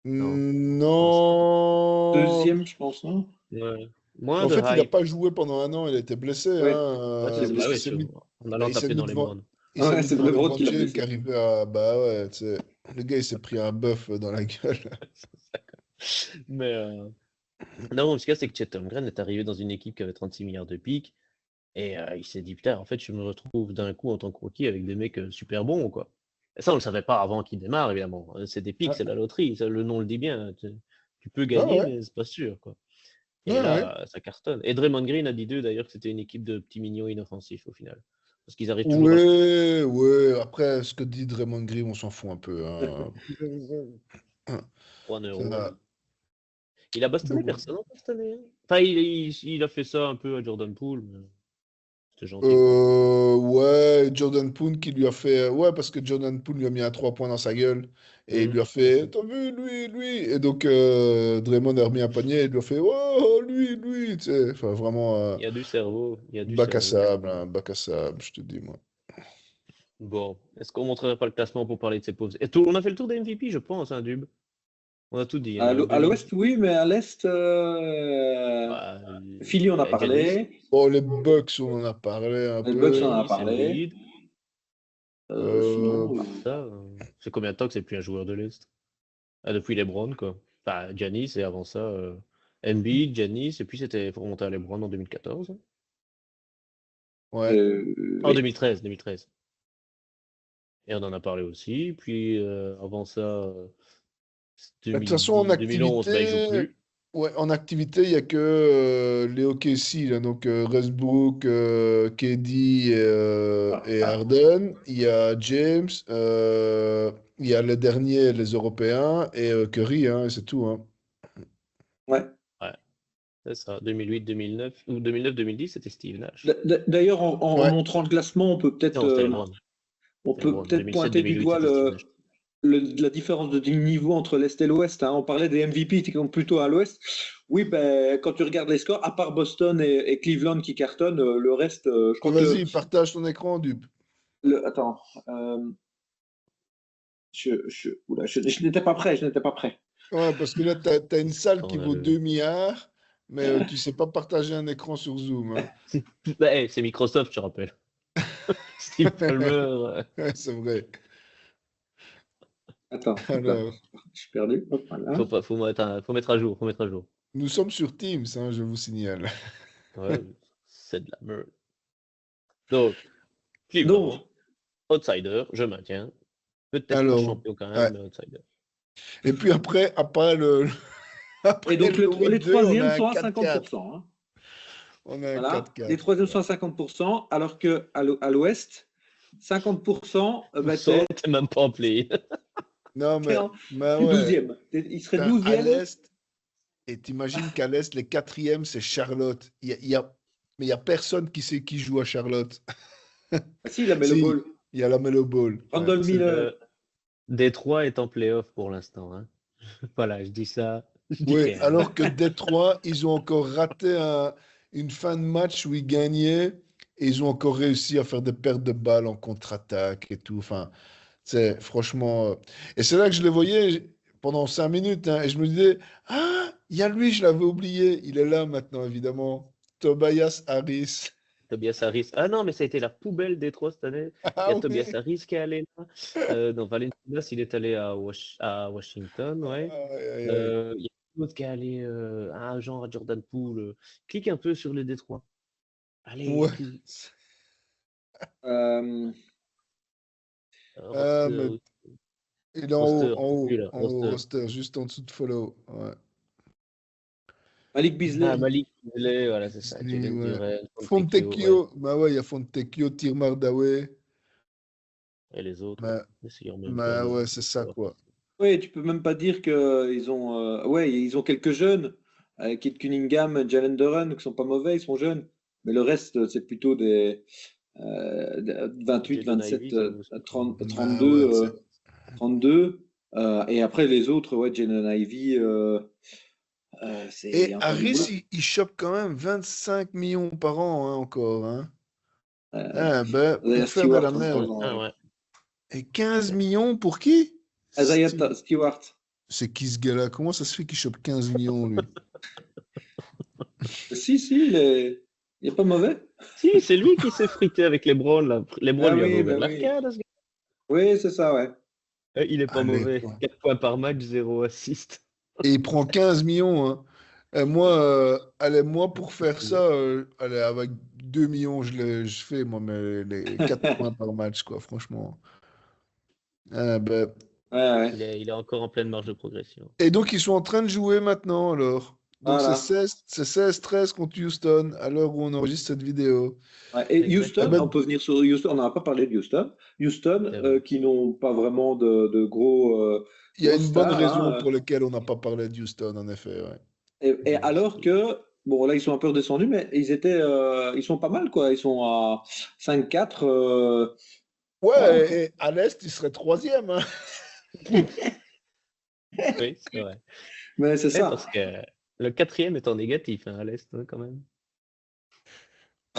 Non. Non, c'était pas. Non. Deuxième, je pense, non? Ouais. Moins En de fait, il n'a hype. pas joué pendant un an, il a été blessé, hein, Oui. Ouais, c'est Il est bah parce qu'il ouais, blessé. s'est mis, en bah, allant taper dans les Browns. il s'est Ouais, mis c'est devant Brevard LeBron qui l'a James qui blessé. arrivait à... Bah ouais, tu sais, le gars, il s'est pris un bœuf dans la gueule. Mais non, ce qu'il y a, c'est que Chet Holmgren est arrivé dans une équipe qui avait 36 milliards de pics et il s'est dit, putain, en fait, je me retrouve d'un coup en tant que rookie avec des mecs super bons, quoi. Et ça, on le savait pas avant qu'il démarre, évidemment. C'est des pics, Ouais, c'est la loterie, le nom le dit bien. Tu peux ouais, gagner, ouais, mais c'est pas sûr, quoi. Et ouais, ouais. là, ça cartonne. Et Draymond Green a dit d'eux, d'ailleurs, que c'était une équipe de petits mignons inoffensifs, au final. Parce qu'ils arrivent toujours à. Ouais, ouais. Après, ce que dit Draymond Green, on s'en fout un peu. Hein. 3 euros. Ça- Il a bastonné donc, personne en fait, cette année, hein. Enfin, il a fait ça un peu à Jordan Poole, mais c'était gentil, quoi. ouais, Jordan Poole qui lui a fait. Ouais, parce que Jordan Poole lui a mis un 3 points dans sa gueule. Et il lui a fait. T'as vu, lui, lui. Et donc, Draymond a remis un panier et il lui a fait. Oh, lui, lui. Tu sais, enfin, vraiment, Il y a du cerveau, il y a du bac à cerveau. sable, hein, bac à sable, je te dis, moi. Bon, est-ce qu'on montrerait pas le classement pour parler de ces pauvres. On a fait le tour des MVP, je pense, hein, Dub. On a tout dit, hein, À l'ouest, oui, mais à l'est, Bah, Philly, on a Giannis, parlé. Bon, les Bucks, on en a parlé un Les Bucks, on en peu. a Giannis, parlé. Embiid. Euh, Sinon, Ça, c'est combien de temps que c'est plus un joueur de l'Est? Ah, depuis LeBron, quoi. Enfin, Giannis, et avant ça, Embiid, Giannis, et puis c'était pour remonter à LeBron en 2014. ouais. En oui. 2013, 2013. Et on en a parlé aussi. Puis avant ça, De toute façon, en 2010, 2011, bah, il joue activité, plus. ouais, en activité, il n'y a que les OKC, là, donc Westbrook, KD et Ah, Harden. Il y a James, il y a les derniers, les Européens, et Curry, hein, et c'est tout. Hein. ouais. Ouais, c'est ça. 2008, 2009, ou 2009-2010, c'était Steve Nash. D'ailleurs, en Ouais, montrant le classement, Non, c'était LeBron. on C'était peut LeBron. peut-être 2007, pointer du 2008, doigt c'était Steve Nash. la différence de niveau entre l'Est et l'Ouest. Hein. On parlait des MVP qui sont plutôt à l'Ouest. Oui, ben, quand tu regardes les scores, à part Boston et Cleveland qui cartonnent, le reste, je crois que vas-y, partage ton écran, Dub. attends, oula, je n'étais pas prêt, je n'étais pas prêt. Ouais, parce que là, tu as une salle qui vaut Scandaleux. 2 milliards, mais tu sais pas partager un écran sur Zoom. Hein. Bah, hey, c'est Microsoft, je te rappelle. Steve Ballmer. Ouais, c'est vrai. Attends, oula, Alors, je suis perdu. Hop, voilà. Faut mettre à jour, faut mettre à jour. nous sommes sur Teams, hein, je vous signale. Ouais, c'est de la merde. Donc, Donc, Cleveland, outsider, je maintiens. Peut-être pas Alors, champion quand ouais. même, mais outsider. Et puis après après et donc le les 8-2, on troisièmes a un sont à 4-4. 50%. Hein. On a un Voilà, 4-4. les troisièmes sont à 50%, alors qu'à l'Ouest, 50%, bah, T'es même pas en play. Non, t'es mais ouais. 12e. Il serait Putain, à 12e. l'Est, et t'imagines qu'à l'Est, les quatrièmes, c'est Charlotte. Mais il y a personne qui sait qui joue à Charlotte. Ah, si, il a mis le Si, ball. il y a la Melo Ball. Ouais, Randall c'est vrai. Miller. Détroit est en playoff pour l'instant, hein. Voilà, je dis ça, je dis Oui, rien. alors que Détroit, ils ont encore raté une fin de match où ils gagnaient et ils ont encore réussi à faire des pertes de balles en contre-attaque et tout. Enfin, c'est franchement. Et c'est là que je les voyais pendant 5 minutes, hein, et je me disais, ah, il y a lui, je l'avais oublié. Il est là maintenant, évidemment. Tobias Harris. Tobias Harris. Ah non, mais ça a été la poubelle Détroit cette année. Il y Ah a oui. Tobias Harris qui est allé là. Non, Valenciunas, il est allé à Washington, ouais. Aïe, aïe, aïe. Il y a un autre qui est allé à genre à Jordan Poole. Clique un peu sur le Détroit. Allez, Ouais. clique. Euh, Mais Roster, il est en haut, roster, en haut, lui, là, en haut, roster. roster, juste en dessous de follow. Ouais. Malik Ah, Beasley. Malik Beasley, voilà, c'est ça. Disney, Jalen ouais. Duren, Fontecchio, ouais. Fontecchio, bah ouais, il y a Fontecchio, Tirmar Dawé. Et les autres, Mais, essayons en même temps mais de ouais, c'est ça, voir. quoi. Oui, tu peux même pas dire qu'ils ont. Ouais, ils ont quelques jeunes. Kit Cunningham, Jalen Duren, qui sont pas mauvais, ils sont jeunes. Mais le reste, c'est plutôt des 28, Jaden 27, Ivey, ça vous aussi. 30, Bah 32, ouais, c'est... 32. Et après, les autres, ouais, Jalen Ivey, il y Et a encore du boulot. Harris, il chope quand même 25 millions par an, hein, encore. Hein. Euh, Ah, ben, Isaiah pour faire de Stewart, la 33 merde. ans. Ah Ouais. ouais. Et 15 millions pour qui? Stewart. C'est qui ce gars-là? Comment ça se fait qu'il chope 15 millions, lui? Si, il est pas mauvais. Si, c'est lui qui s'est frité avec LeBron, là. LeBron Ah lui avait oui, ouvert bah oui. l'arcade, à ce gars. Oui, c'est ça, ouais. Il est pas Allez, mauvais. quoi. 4 points par match, 0 assist. Et il prend 15 millions, hein. Et moi, allez, moi, pour faire ça, allez, avec 2 millions, je fais, moi, mais les 4 points par match, quoi, franchement. Ah, ben. Ouais, ouais. Il est encore en pleine marge de progression. Et donc, ils sont en train de jouer maintenant, alors. Donc, Voilà. c'est 16-13 contre Houston, à l'heure où on enregistre cette vidéo. Ouais, et Exactement. Eh Houston, on ben, peut venir sur Houston, on n'a pas parlé de Houston. Houston, C'est vrai. qui n'ont pas vraiment de il y a grosses une bonne stars. raison Hein. pour laquelle on n'a pas parlé de Houston, en effet, ouais. Et alors que, bon, là, ils sont un peu redescendus, mais ils sont pas mal, quoi. Ils sont à 5-4. Ouais, Ouais, et à l'Est, il serait troisième, hein. Oui, c'est vrai. mais c'est ça. Parce que le quatrième est en négatif, hein, à l'Est, hein, quand même.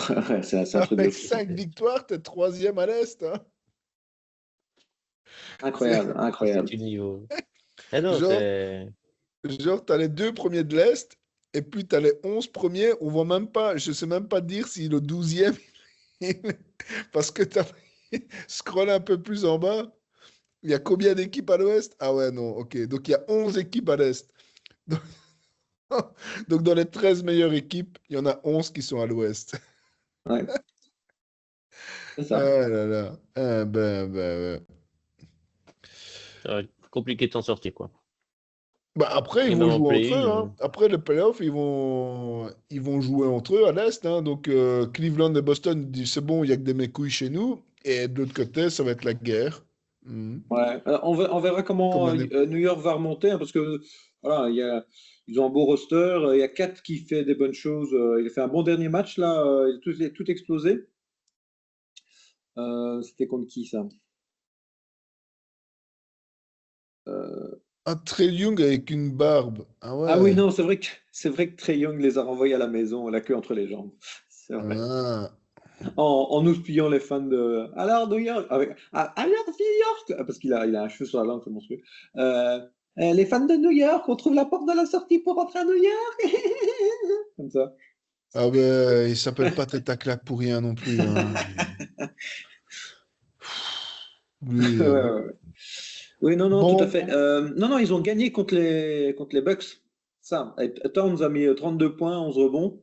Ouais, c'est un truc de Avec fou. 5 victoires, t'es troisième à l'Est, hein. Incroyable, Ah, incroyable. c'est du niveau. Ah non, Genre, c'est. t'as les 2 premiers de l'Est, et puis t'as les 11 premiers, on voit même pas, je sais même pas dire si le 12e, parce que t'as scroll un peu plus en bas, il y a combien d'équipes à l'Ouest? Ah ouais, non, ok, donc il y a 11 équipes à l'Est. Donc, donc dans les 13 meilleures équipes, il y en a 11 qui sont à l'Ouest. Ouais, c'est Ah ça. là là, ah ben. Ça va être compliqué de s'en sortir, quoi. Bah après, Et ils même vont en jouer entre eux. play-in. Hein. Après le playoff, ils vont jouer entre eux à l'Est. Hein. Donc Cleveland et Boston disent c'est bon, il n'y a que des mécouilles chez nous. Et de l'autre côté, ça va être la guerre. Mhm. Ouais. On verra Comme comment l'année. New York va remonter, hein, parce que voilà, ils ont un beau roster. Il y a Kat qui fait des bonnes choses. Il a fait un bon dernier match là. Il a tout explosé. C'était contre qui ça? Euh, Un Trae Young avec une barbe. Ah Ah oui, ouais. non, c'est vrai que Trae Young les a renvoyés à la maison, la queue entre les jambes. C'est vrai. Ah. En houspillant les fans de. Alors New York, alors New York, parce il a un cheveu sur la langue, c'est monstrueux. Euh, les fans de New York, on trouve la porte de la sortie pour rentrer à New York. Comme ça. Ah ben, il s'appelle pas Teta Claque pour rien non plus. Hein. Lui, Ouais, ouais, ouais. Oui, non, non, tout à bon, fait. Non, non, ils ont gagné contre les Bucks. Ça, et Towns a mis 32 points, 11 rebonds.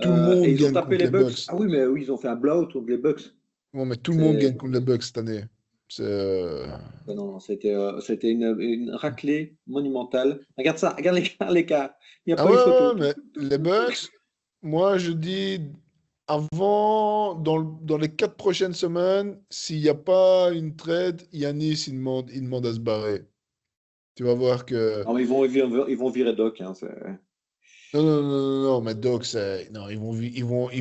tout le Et monde ils ont gagne tapé contre les les Bucks. Bucks. Ah oui, mais oui, ils ont fait un blowout contre les Bucks. Bon, mais tout le monde C'est... gagne contre les Bucks cette année. C'est. Non, non, c'était une raclée monumentale. Regarde ça, regarde l'écart, l'écart. Il n'y a Ah pas ouais, eu ouais, photo. mais les Bucks, moi je dis avant, dans les 4 prochaines semaines, s'il n'y a pas une trade, Yanis il demande à se barrer. Tu vas voir que. Non, mais ils vont virer Doc. Hein, Non, non, non, non, non, mais Doc, non, ils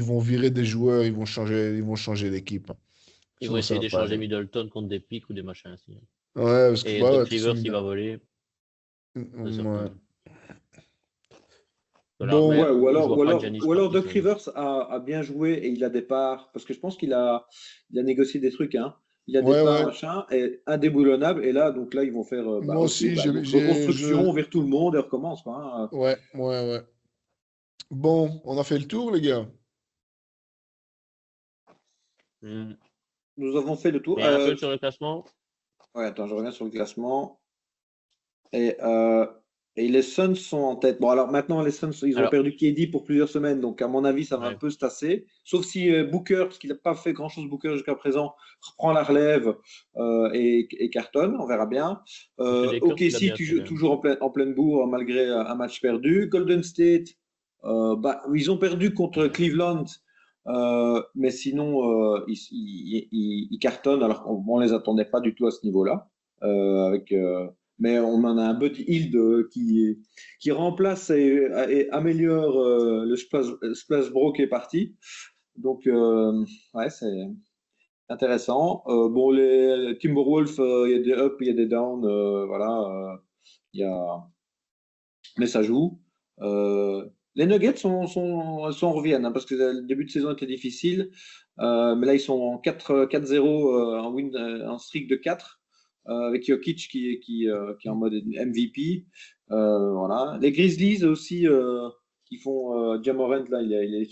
vont virer des joueurs, ils vont changer l'équipe. Ils vont Sinon, ça essayer va pas d'échanger aller. Middleton contre des pics ou des machins ainsi. Ouais, parce que, Et ouais, Doc parce que Rivers, il va voler, c'est Ouais. certain. Voilà, Bon, mais Ouais, je vois pas Giannis ou alors partir Doc sur lui. Rivers a bien joué et il a des parts. Parce que je pense il a négocié des trucs. Hein. Il a des ouais, parts, ouais. machin, et indéboulonnables. Et là, donc là, ils vont faire, Moi ok, aussi, donc reconstruction vers tout le monde et recommence. Quoi, hein. ouais, ouais, ouais. Bon, on a fait le tour, les gars. Nous avons fait le tour. Et un peu sur le classement. Ouais, attends, je reviens sur le classement. Et les Suns sont en tête. Bon, alors maintenant, les Suns, ils ont Alors. perdu KD pour plusieurs semaines. Donc, à mon avis, ça va Ouais. un peu se tasser. Sauf si Booker, parce qu'il n'a pas fait grand-chose Booker jusqu'à présent, reprend la relève et cartonne. On verra bien. Les Lakers, il a OKC, bien fait, quand même. toujours en pleine bourre malgré un match perdu. Golden State, ils ont perdu contre Cleveland. Mais sinon, ils cartonnent alors qu'on ne les attendait pas du tout à ce niveau-là. Mais on en a un Buddy Hield qui remplace et améliore le Splash Bro qui est parti. Donc, ouais, c'est intéressant. Bon, les Timberwolves, il y a des ups, il y a des downs. Voilà, il y a... mais ça joue. Les Nuggets reviennent parce que le début de saison était difficile. Mais là, ils sont en 4-0 en streak de 4. Avec Jokic qui est en mode MVP. Voilà. Les Grizzlies aussi, qui font Ja Morant, là, il est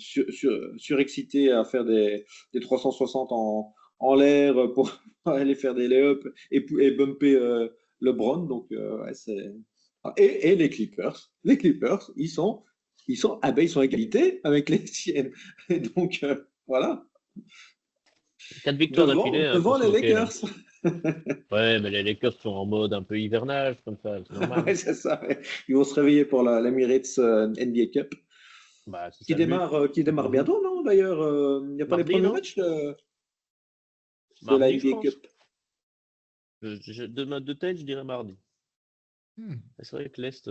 surexcité à faire des 360 en l'air pour aller faire des lay-ups et bumper LeBron. Donc, ouais, c'est... Et les Clippers. Les Clippers, ils sont à égalité avec les siennes. Et donc, voilà. 4 victoires d'affilée. Devant les Lakers. Ouais, mais les Lakers sont en mode un peu hivernage, comme ça, c'est normal. Ouais, c'est ça. Ouais. Ils vont se réveiller pour l'Emirates NBA Cup. Bah, Qui démarre bientôt, non? D'ailleurs, il n'y a pas les premiers matchs de la Mardi, je NBA pense. Cup. De tête, je dirais mardi. Hmm. C'est vrai que l'Est.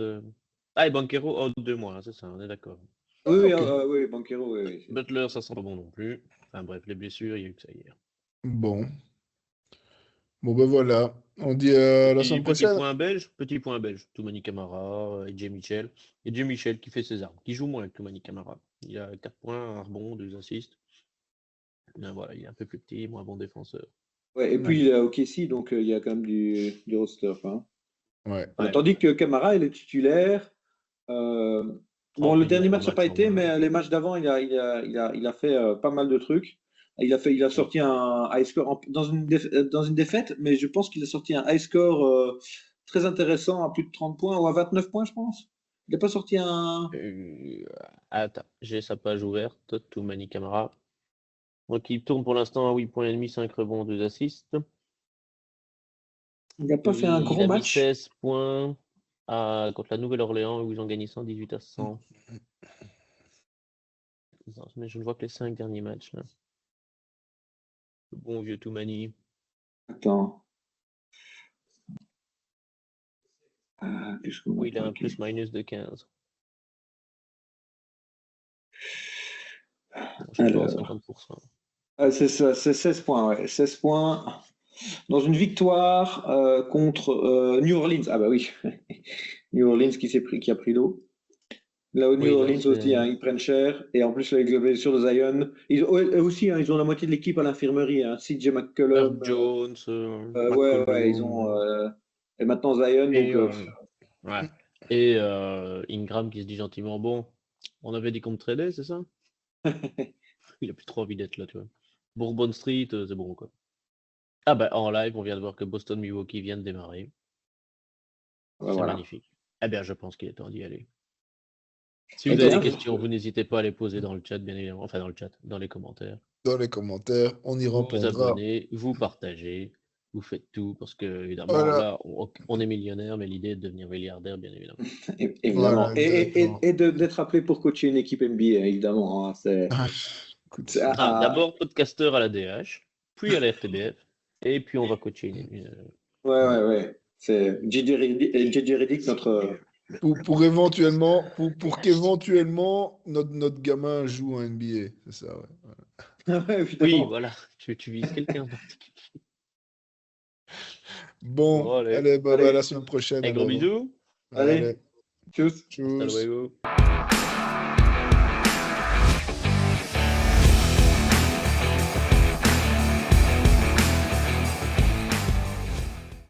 Ah, et Banquero, out 2 mois, c'est ça, on est d'accord. Oui, Ok. oui, Banquero, oui. Butler, ça sent pas bon non plus. Enfin bref, les blessures, il y a eu que ça hier. Bon. Bon, ben voilà. On dit à la semaine prochaine. Petit point belge. Toumani Camara, et Jay Mitchell. Et Jay Mitchell qui fait ses armes, qui joue moins que Toumani Camara. Il a 4 points, un rebond, 2 assists. Là, voilà, il est un peu plus petit, moins bon défenseur. Ouais, et puis il est à OKC, donc il y a quand même du roster. Hein. Ouais. Ouais. Tandis que Camara, il est titulaire. Bon, le dernier match n'a pas été, mais les matchs d'avant, il a fait pas mal de trucs. Il a sorti un high score dans une défaite, mais je pense qu'il a sorti un high score très intéressant à plus de 30 points ou à 29 points, je pense. Il n'a pas sorti un. Attends, j'ai sa page ouverte, Toumani Camara. Donc il tourne pour l'instant à 8 points et demi, 5 rebonds, 2 assists. Il n'a pas fait un gros match. Il a mis 16 points contre la Nouvelle-Orléans où ils ont gagné 118 à 100. Non, mais je ne vois que les 5 derniers matchs. Là. Le bon vieux Toumani. Attends. Oui, il a un plus-minus de 15. Je suis à 50%. C'est ça, c'est 16 points, ouais. 16 points dans une victoire contre New Orleans. Ah bah oui, New Orleans qui a pris l'eau. Là, au New Orleans aussi, hein, ils prennent cher. Et en plus, avec les blessures de Zion, eux aussi, hein, ils ont la moitié de l'équipe à l'infirmerie. Hein. CJ McCollum. Jones, ouais, ils ont. Et maintenant Zion. Et, donc, ouais. Et Ingram qui se dit gentiment bon, on avait dit qu'on me tradait, c'est ça? Il a plus trop envie d'être là, tu vois. Bourbon Street, c'est bon, quoi. Ah bah, en live, on vient de voir que Boston-Milwaukee vient de démarrer. C'est magnifique. Eh bien, je pense qu'il est temps d'y aller. Si vous avez des questions, vous n'hésitez pas à les poser dans le chat, bien évidemment. Enfin, dans le chat, dans les commentaires. Dans les commentaires, on y répondra. Vous abonnez, vous partagez, vous faites tout, parce que, évidemment, là, on est millionnaire, mais l'idée est de devenir milliardaire, bien évidemment. Évidemment. Voilà, et d'être appelé pour coacher une équipe NBA, évidemment. Hein, d'abord, podcasteur à la DH, puis à la RTBF, et puis on va coacher une... Ouais. C'est JJ Redick, notre... Pour éventuellement, pour qu'éventuellement notre gamin joue en NBA, c'est ça, ouais. Oui, voilà, tu vises quelqu'un. Bon, allez, à la semaine prochaine. Un gros bisous. Allez, tchuss. Tchuss.